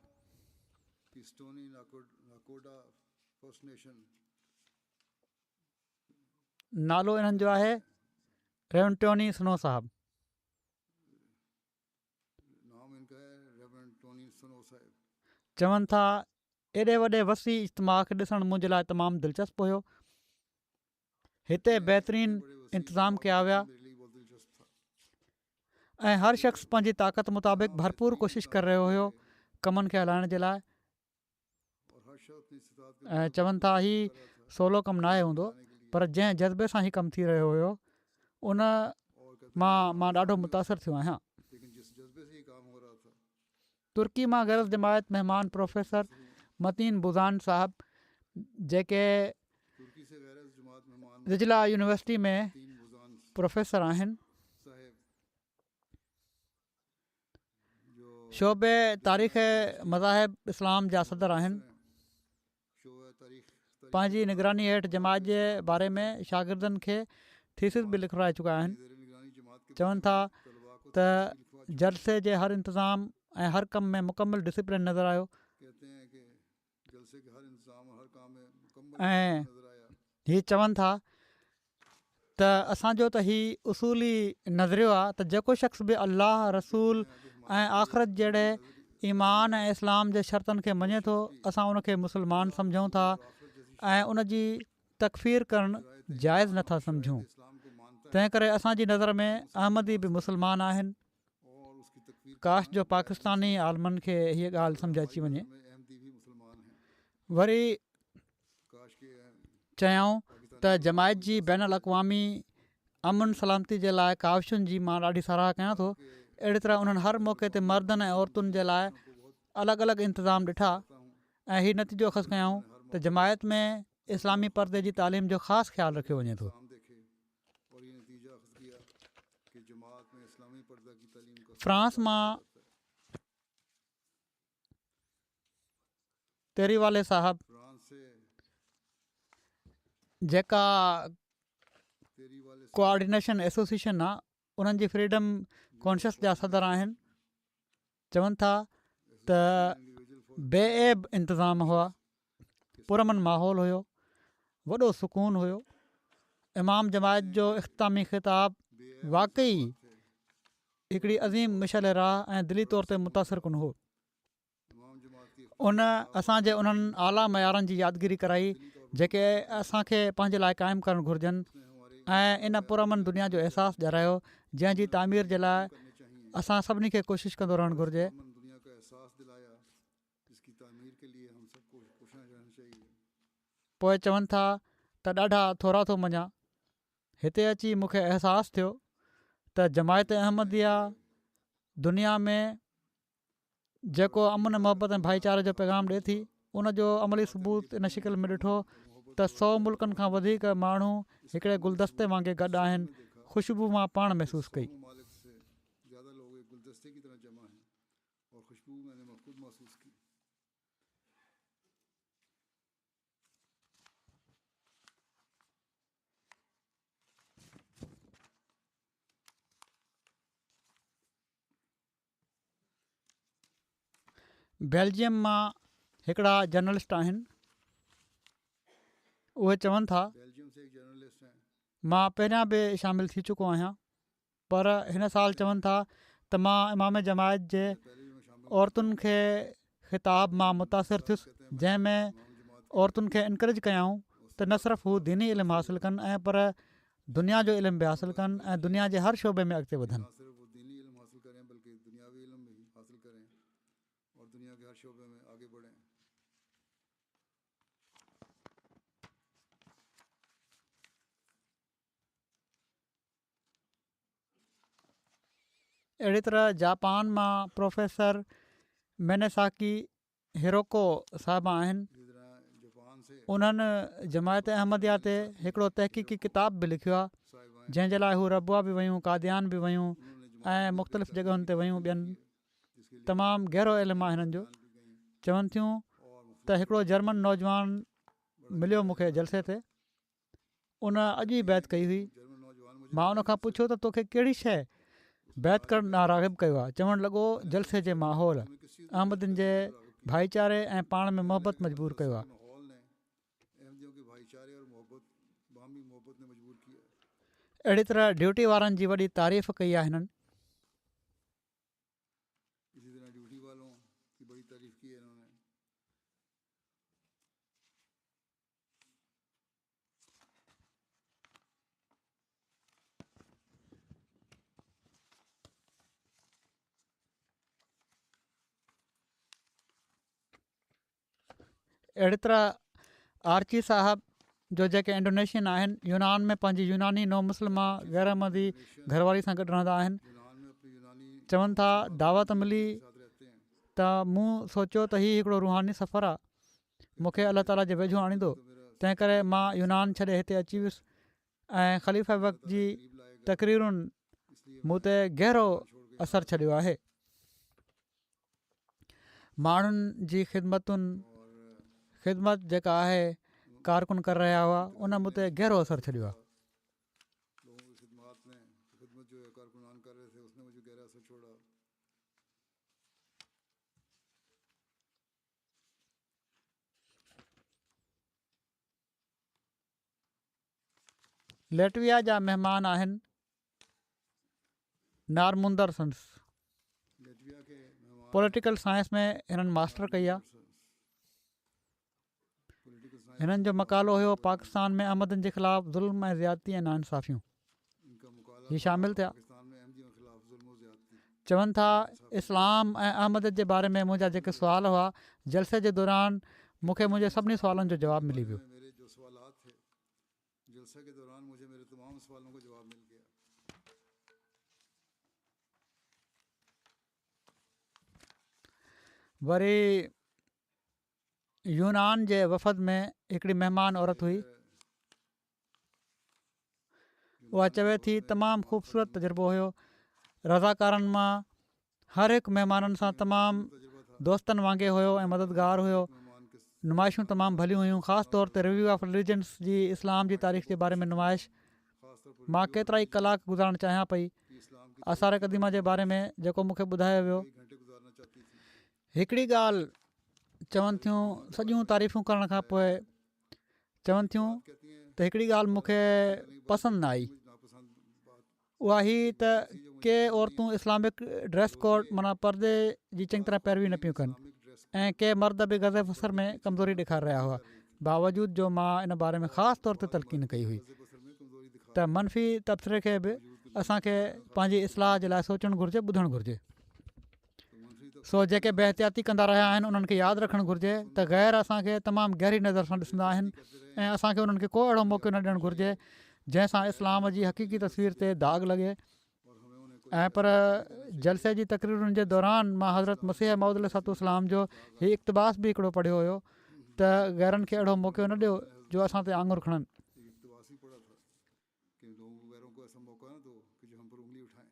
नालो इन्हनि जो आहे रेवंटोनी स्नो साहब। चवनि था एॾे वॾे वसी इज्तिमा खे ॾिसणु मुंहिंजे लाइ तमामु दिलचस्प हुयो। हिते बहितरीनु इंतिज़ाम कया विया ऐं हर शख़्स पंहिंजी ताक़त मुताबिक़ भरपूर कोशिशि करे रहियो हुयो कमनि खे हलाइण जे लाइ। ऐं चवनि था ही सोलो कमु नाहे हूंदो, पर जंहिं जज़्बे सां ही कमु थी रहियो हुयो उन मां ॾाढो मुतासिर थियो आहियां। तुर्की मां गैरस जमायत महिमान प्रोफेसर मतीन बुज़ान साहब जेके रिजला यूनिवर्सिटी में प्रोफेसर आहिनि, शोबे तारीख़ मज़ाहिब इस्लाम जा सदर आहिनि। पंहिंजी निगरानी हेठि जमात जे बारे में शागिर्दनि खे थीसिस बि लिखाए चुका आहिनि। चवनि था त जलसे जे हर इंतिज़ाम ऐं हर कम में मुकमल डिसिप्लिन नज़र आयो ऐं हीअ चवनि था त असांजो त हीउ उसूली नज़रियो आहे त जेको शख़्स बि अल्लाह, रसूल ऐं आख़िरत जहिड़े ईमान ऐं इस्लाम जे शर्तनि खे मञे थो, असां उनखे मुस्लमान सम्झूं था ऐं उन जी तकफ़ीर करणु जाइज़ नथा सम्झूं। तंहिं करे असांजी नज़र में अहमदी बि मुस्लमान आहिनि। काश जो पाकिस्तानी आलमनि खे हीअ ॻाल्हि सम्झ अची वञे। वरी चयऊं त जमायत जी बैन अल-अक़वामी अमन सलामती जे लाइ काविशुनि जी मां ॾाढी साराह कयां थो। अहिड़ी तरह उन्हनि हर मौक़े ते मर्दनि ऐं औरतुनि जे लाइ अलॻि अलॻि इंतिज़ाम ॾिठा ऐं हीउ नतीजो ख़ुशि कयऊं त जमायत में इस्लामी परदे जी तालीम जो ख़ासि ख़्यालु रखियो वञे थो। फ्रांस मां तेरीवाले साहब जेका कोऑर्डिनेशन एसोसिएशन आहे उन्हनि जी फ्रीडम कॉन्शियस जा सदर आहिनि। चवनि था त बेऐब इंतिज़ाम हुआ, पुरमन माहौल हुयो, वॾो सुकून हुयो। इमाम जमायत जो इख़्तितामी ख़िताब वाक़ई हिकिड़ी अज़ीम मिशल राह ऐं दिली तौर ते मुतासिर कुन हो। उन असांजे उन्हनि आला मयारनि जी यादगिरी कराई जेके असांखे पंहिंजे लाइ क़ाइमु करणु घुरिजनि ऐं इन पुरमन दुनिया जो अहसासु ॾियारायो जंहिंजी तामीर जे लाइ असां सभिनी खे कोशिशि कंदो रहणु घुरिजे। पोइ चवनि था त ॾाढा थोरा थो मञा, हिते अची मूंखे अहसासु थियो त जमायत अहमदिया दुनिया में जेको अमन मुहबत ऐं भाईचारे जो पैगाम ॾिए थी उनजो अमली सबूत इन शिकिल में ॾिठो त 100 मुल्कनि खां वधीक माण्हू हिकिड़े गुलदस्ते वांगुरु गॾु आहिनि। ख़ुशबू मां पाण महसूसु कई। बेल्जियम मां हिकिड़ा जर्नलिस्ट आहिनि, उहे चवनि था बेल्जियम से एक जर्नलिस्ट हैं, मां पहिरियां बि शामिलु थी चुको आहियां, पर हिन साल चवनि था त मां इमाम जमायत जे पहले भी मैं शामिल औरतुनि खे ख़िताब मां मुतासिर थियुसि, जंहिंमें इमाम जमात औरतुनि खे इनकरेज कयाऊं त न सिर्फ़ु हू दीनी इल्मु हासिलु कनि ऐं पर दुनिया जो इल्मु बि हासिलु कनि ऐं दुनिया जे हर शोबे में अॻिते वधनि। ना सिर्फ वो दीनी इल्म हासिल करें बल्कि दुनियावी इल्म भी हासिल करें और दुनिया के हर शोबे में आगे बढ़ें। अहिड़ी तरह जापान मां प्रोफेसर मेनेसाकी हिरोको साहिबा आहिनि, इसी तरह जापान से उन्हनि जमायत अहमदिया ते हिकिड़ो तहक़ीक़ी किताब बि लिखियो आहे, साहिबाएं जंहिंजे लाइ हू रबुआ बि वयूं, कादियान बि वयूं उन्होंने जमात ऐं में मुख़्तलिफ़ तहक़ीक़ जॻहियुनि ते की, वयूं, ॿियनि जिसके लिए तमामु गहरो इल्मु आहे हिननि जो। बयान भी गई चवनि थियूं और मुख्तलिफ त हिकिड़ो जर्मन नौजवान मिलियो मूंखे जलसे ते, उन अॼु ई बैत कई हुई। जर्मन नौजवान मुझे मां उन खां पुछियो त तोखे कहिड़ी शइ बैत करणु नाराग़िब कयो आहे? चवणु लॻो जलसे जे माहौल, तुम्हें किस चीज़ में अहमदिन जे राग़िब किया? भाईचारे ऐं पाण में मोहबत मजबूर कयो जलसे आहे। के माहौल ने अहमदियों के भाईचारे और मोहब्बत बाहमी मोहब्बत ने मजबूर किया। अहिड़ी तरह ड्यूटी वारनि जी वॾी तारीफ़ कई आहे हिननि। इसी तरह ड्यूटी वालों की बड़ी तारीफ की है इन्होंने। अहिड़ी तरह आर्ची साहब जो जेके इंडोनेशियन आहिनि, यूनान में पंहिंजी यूनानी नौ मुस्लिमा गैर अहमदी घरवारी सां गॾु रहंदा आहिनि, यूनान में अपनी यूनानी चवनि था दावत मिली के साथ रहते हैं त मूं सोचियो त हीउ हिकिड़ो रूहानी सफ़र आहे, मूंखे अलाह ताला जे वेझो आणींदो, तो मेरा तंहिं करे मां यूनान छॾे हिते अची वियुसि ऐं ख़लीफ़ा वक़्त जी करीब लाएगा, तक़रीरुनि इसलिए मूं मैं ते गहरो छोड़ के असरु छॾियो आहे। माण्हुनि जी ख़िदमत जेका आहे कारकुन करे रहिया हुआ, उन मूं ते गहरो असरु छॾियो आहे। लोगों की खिदमत जो है कारकुनान कर रहे थे, उसने मुझे गहरा असर छोड़ा। लेटविया जा महिमान आहिनि नारमुंदर सन्स, लेटविया के मेहमान पॉलिटिकल साइंस में हिननि मास्टर कई आहे। पॉलिटिकल साइंस हिननि जो मकालो हुयो पाकिस्तान में अहमदनि जे ख़िलाफ़ु ज़ुल्म ऐं ज़्यादती ऐं नाइंसाफ़ियूं। इनका मुकाला ही था शामिल थिया। पाकिस्तान में अहमदियों के खिलाफ जुल्म और ज़्यादती। चवनि था इस्लाम ऐं अहमद जे बारे में मुंहिंजा जेके सुवाल हुआ, जलसे जे दौरान मूंखे मुंहिंजे सभिनी सुवालनि जो जवाबु मिली वियो। मेरे जो सवालात थे जलसे के दौरान मुझे मेरे तमाम सवालों का जवाब मिल गया। वरी यूनान जे वफ़द में हिकिड़ी महिमान औरत हुई, उहा चवे थी तमामु ख़ूबसूरत तजुर्बो हुयो, रज़ाकारनि मां हर हिकु महिमाननि सां तमामु तजुर्बा था दोस्तनि वांगुरु हुयो ऐं मददगार हुयो। मेहमान के नुमाइशूं तमामु भलियूं हुयूं, ख़ासि तौर ते रिव्यू ऑफ रिलीजन्स जी इस्लाम जी तारीख़ जे बारे में नुमाइश। खास तौर पर मां केतिरा ई कलाक गुज़ारणु चाहियां पई। कि इस्लाम की आसार क़दीमा जे बारे में जेको मूंखे ॿुधायो वियो, कई घंटे गुजारना चाहती थी। हिकिड़ी ॻाल्हि चवनि थियूं, सॼियूं तारीफ़ूं करण खां पोइ चवनि थियूं बात कहती हैं त हिकिड़ी ॻाल्हि मूंखे पसंदि न आई, मुझे नापसंद बात उहा ही त के औरतूं इस्लामिक ड्रेस कोड माना परदे जी चङी तरह पैरवी न पियूं कनि इस्लामिक ड्रेस ऐं के मर्द बि गज़े फसर में कमज़ोरी ॾेखारे रहिया हुआ, बावजूद जो मां इन बारे में ख़ासि तौर ते तलक़ीन कई हुई गज़े बसर में कमजोरी दिखा त मनफ़ी तबसरे खे बि असांखे पंहिंजी इस्लाह जे लाइ सोचणु घुरिजे, ॿुधणु घुरिजे। तो मुंशी तो सो जेके बेहतियाती कंदा रहिया आहिनि उन्हनि खे यादि रखणु घुरिजे त ग़ैर असांखे तमामु गहरी नज़र सां ॾिसंदा आहिनि ऐं असांखे उन्हनि खे को अहिड़ो मौक़ो न ॾियणु घुरिजे जंहिंसां इस्लाम जी हक़ीक़ी तस्वीर ते दाग़ लॻे। और हमें उन्हें कोई ऐं पर जलसे जी तक़रीरुनि जे दौरान मां हज़रत मसीह मौद अलैहिस्सलाम जो हीउ इक़्तिबास बि हिकिड़ो पढ़ियो हुयो त गैरनि खे अहिड़ो मौक़ो न ॾियो जो असां ते आङुर खणनि। एक इक़्तिबास ही पड़ा था कि लोगों गैरों को ऐसा मौका ना दो कि जो हम पर उंगली उठाएं।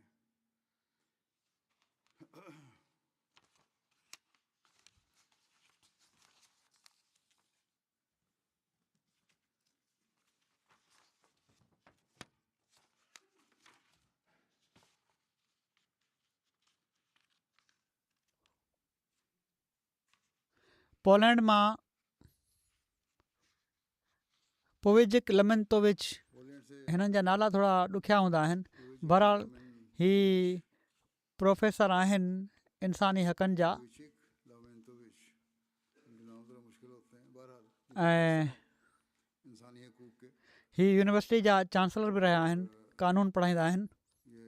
पोलैंड मां पोविजिक लेमेंटोविच, पोलैंड से हिननि जा नाला थोरा ॾुखिया हूंदा आहिनि। बहरहाल ही प्रोफेसर आहिनि इंसानी हक़नि जा पोविचिक लावेंटोविच, इनके नाम थोड़ा मुश्किल होते हैं। बहरहाल ऐं इंसानी हकूक़ के ही यूनिवर्सिटी जा चांसलर बि रहिया आहिनि, कानून पढ़ाईंदा आहिनि। ये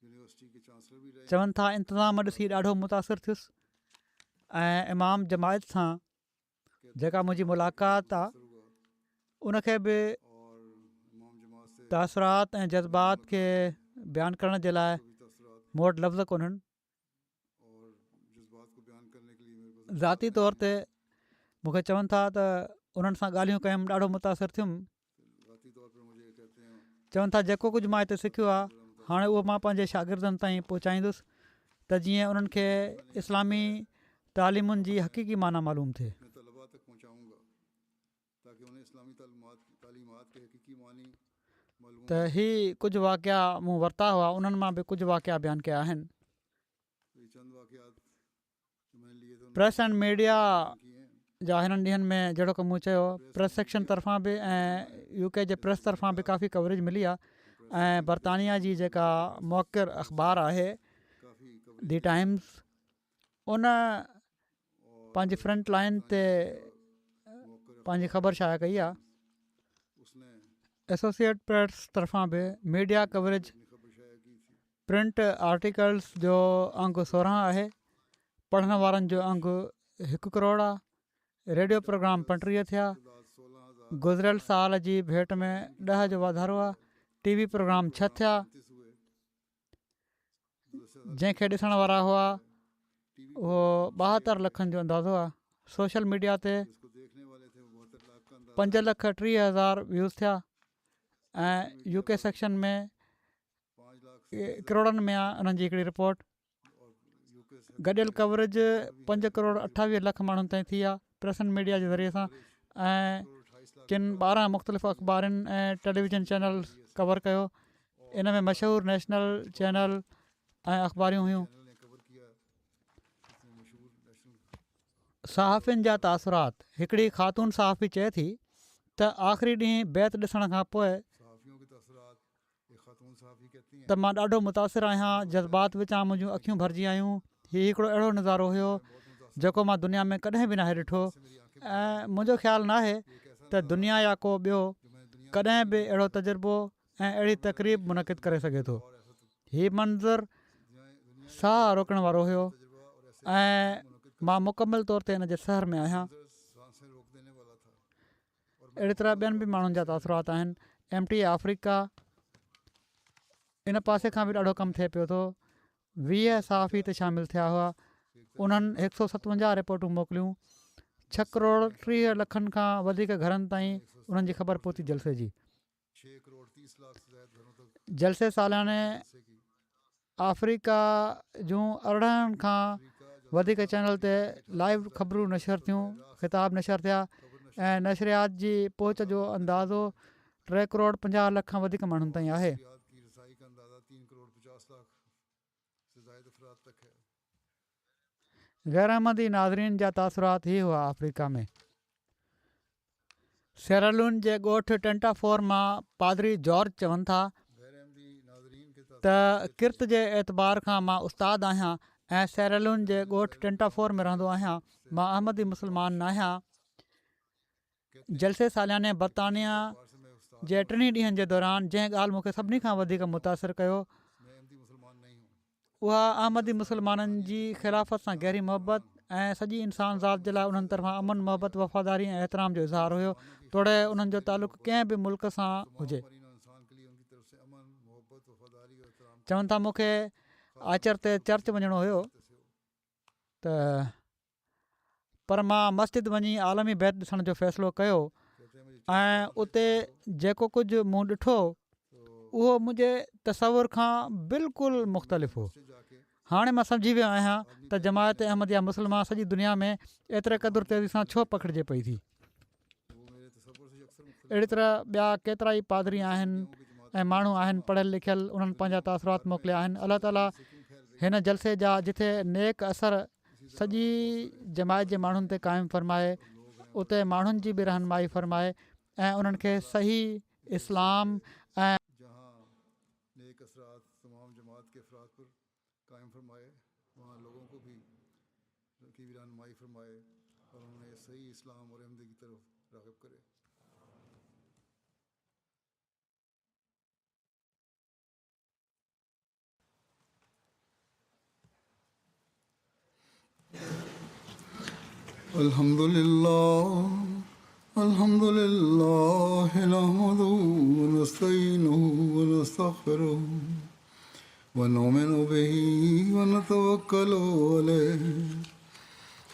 यूनिवर्सिटी के चांसलर भी रहे। चवनि था इंतिज़ाम ॾिसी ॾाढो मुतासिर थियुसि ऐं इमाम जमायत सां जेका मुंहिंजी मुलाक़ात आहे उनखे बि और इमाम जमात से तासुरात ऐं जज़्बात खे बयानु करण जे लाइ भी तसरात मूं वटि लफ़्ज़ कोन्हनि। और जज्बात को बयान करने के लिए मेरे पास ज़ाती तौर ते मूंखे चवनि था त उन्हनि सां ॻाल्हियूं कयुमि, ॾाढो मुतासिर थियुमि। ज़ाती तौर पर मुझे कहते हैं चवनि था जेको कुझु मां हिते सिखियो आहे हाणे उहो मां पंहिंजे शागिर्दनि ताईं पहुचाईंदुसि त जीअं उन्हनि खे इस्लामी तालीमुनि जी हक़ीक़ी माना मालूम थिए। मैं तलबा तक पहुँचाऊँगा ताकि उन्हें इस्लामी तालीमात के हकीकी मानी मालूम त ही कुझु वाक़िया मूं वरिता हुआ, उन्हनि मां बि कुझु वाक़िया बयानु कया आहिनि। ये चंद वाक़यात जो मैंने लिए थे प्रेस एंड मीडिया किए हैं। जा हिननि ॾींहंनि में जहिड़ो की मूं चयो प्रेस सेक्शन तरफ़ां बि ऐं यूके जे प्रेस तरफ़ां बि काफ़ी कवरेज मिली आहे। ऐं बरतानिया जी जेका मौक़िर अख़बार आहे काफ़ी दी टाइम्स, उन पंहिंजी फ्रंट लाइन ते पंहिंजी ख़बर शाया कई आहे। उसने एसोसिएट प्रेस तरफ़ां बि मीडिया कवरेज अपनी खबर शाया की थी। प्रिंट आर्टिकल्स जो अंगु 16 आहे, पढ़ण वारनि जो अंगु 1 करोड़ आहे, रेडियो प्रोग्राम 35 थिया, 16,000 गुज़िरियल साल जी भेट में 10 जो वाधारो आहे, टीवी प्रोग्राम 6 थिया, हुए जंहिंखे ॾिसण वारा हुआ उहो 72 लखनि जो अंदाज़ो आहे। सोशल मीडिया ते जिसको देखने वाले थे वो 72 लाख का अंदाज़ा 5,30,000 व्यूज़ थिया ऐं यूके सेक्शन में 5 लाख करोड़नि में आहे उन्हनि जी हिकिड़ी रिपोर्ट। और यूके से गॾियल कवरेज 5 करोड़ 28 लख माण्हुनि ताईं थी आहे प्रेस एंड मीडिया जे ज़रिए सां। ऐं 28 लाख किन 12 मुख़्तलिफ़ अख़बारनि ऐं टेलीविज़न चैनल्स कवर कयो। इन में मशहूरु नेशनल चैनल ऐं अख़बारियूं हुयूं। चैनल ने कवर किया इसमें मशहूर नेशनल सहाफ़ियुनि जा तासुरात। हिकिड़ी ख़ातून सहाफ़ी चए थी त आख़िरी ॾींहुं बैत ॾिसण खां पोइ सहाफ़ियों के तसरात एक खातून सहाफ़ी कहती हैं त मां ॾाढो मुतासिर आहियां, जज़्बात विचां मुंहिंजूं अखियूं भरिजी आयूं। हीउ हिकिड़ो अहिड़ो नज़ारो हुयो जेको मां दुनिया में कॾहिं बि नाहे ॾिठो ऐं मुंहिंजो ख़्यालु न आहे त दुनिया या को ॿियो कॾहिं बि अहिड़ो तजुर्बो ऐं अहिड़ी तक़रीब मुनक़िद करे सघे थो। हीउ मंज़रु साह रोकण वारो हुयो ऐं मां मुकमल तौर ते हिन जे सहर में आहियां। सांसें रोक देने वाला था। अहिड़ी तरह ॿियनि बि माण्हुनि जा तासुरात आहिनि। MTA अफ्रीका इन पासे खां बि ॾाढो कमु थिए पियो थो। 20 सहाफ़ी ते शामिलु थिया हुआ। उन्हनि 157 रिपोर्टूं मोकिलियूं। 6 करोड़ 30 लखनि खां वधीक घरनि ताईं उन्हनि जी ख़बर पहुती जलसे जी। 6 करोड़ 30 लाख से ज़्यादा घरों तक जलसे सालियाने से की अफ्रीका जूं 18 खां वधीक चैनल ते लाइव ख़बरूं नशर थियूं, ख़िताब नशर थिया ऐं नशरियात जी पहुच जो अंदाज़ो 3 करोड़ 50 लख खां वधीक माण्हुनि ताईं आहे। रियाद की रसाई का अंदाज़ा 3 करोड़ 50 लाख से ज़ायद अफराद तक है। गैर अहमदी नाज़रीन जा तासुरात ही हुआ अफ्रीका में। सेरालून जे ॻोठ टेंटाफोर मां पादरी जॉर्ज चवनि था गैर अहमदी नाज़रीन के त किर्त जे एतबार खां मां उस्ताद आहियां ऐं सेरालून जे ॻोठ टेंटाफोर में रहंदो आहियां। मां अहमदी मुस्लमान न आहियां। जलसे सालियाने बरतानिया तासुरात से मैं उस्ताद जे 3 ॾींहंनि जे दौरान जंहिं ॻाल्हि मूंखे सभिनी खां वधीक मुतासिर कयो मैं अहमदी मुसलमान नहीं हूँ। उहा अहमदी मुस्लमाननि जी ख़िलाफ़त सां गहरी मोहबत ऐं सॼी इंसान ज़ात जे लाइ उन्हनि तरफ़ां अमन मोहबत वफ़ादारी ऐं एतिराम जो इज़हार हुयो। तोड़े उन्हनि जो तालुक़ु कंहिं बि मुल्क सां हुजे। पर इन इंसान के लिए उनकी तरफ से अमन मोहब्बत वफादारी और एहतराम चवनि था मूंखे आचर ते चर्च वञिणो हुयो त पर मां मस्जिद वञी आलमी बैत ॾिसण जो फ़ैसिलो कयो कहते हैं मुझे ऐं उते जेको कुझु मूं ॾिठो उहो मुंहिंजे तसवुर खां बिल्कुलु मुख़्तलिफ़ हो। से जाके हाणे मां सम्झी वियो आहियां त जमायत अहमदिया मुस्लिमा सॼी दुनिया में एतिरे क़दुरु तेज़ी सां छो पखिड़िजे पई थी। वो मेरे तसव्वुर से अक्सर मुख्तलिफ अहिड़ी तरह ॿिया केतिरा ई पादरी आहिनि ऐं माण्हू आहिनि पढ़ियल लिखियल, उन्हनि पंहिंजा तासुरात मोकिलिया आहिनि। अलाह ताला से क्यों फैल रही हिन जलसे जा जिथे नेक असर सॼी जमायत जे माण्हुनि ते क़ाइमु फ़रमाए, उते माण्हुनि जी बि रहनुमाई फ़रमाए ऐं उन्हनि खे सही इस्लाम ऐं जहाँ नेक असरात तमाम जमात के अफराद पर कायम फरमाए, वहाँ लोगों को भी की भी रहनुमाई फरमाए और उन्हें सही इस्लाम और अहमदी की तरफ राग़िब करे। अल्हम्दुलिल्लाह नहमदुहु व नस्तईनुहु व नस्तगफिरुहु व नुमिनु बिही व नतवक्कलु अलैहि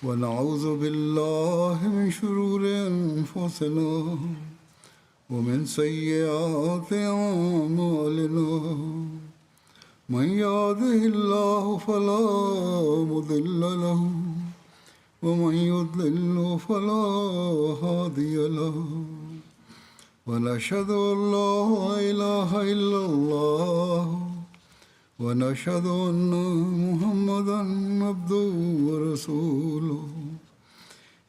व नऊज़ु बिल्लाहि मिन शुरूरि अनफुसिना व मिन सय्यिआति अअमालिना मन यहदिहिल्लाहु फला मुदिल्ल लहु ومن يضلل فلا هادي له ونشهد أن لا إله إلا الله ونشهد أن محمدا عبده ورسوله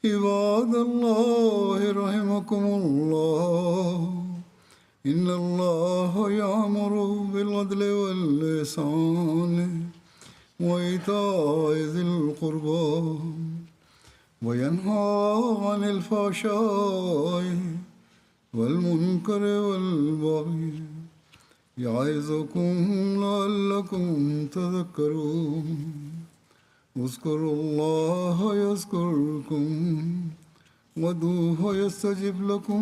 عباد الله رحمكم الله إن الله يأمر بالعدل والإحسان وإيتاء ذي القربى وينهى عن الفحشاء والمنكر والبغي يعظكم لعلكم تذكرون اذكروا الله يذكركم وادعوه يستجب لكم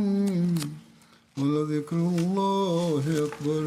ولذكر الله أكبر.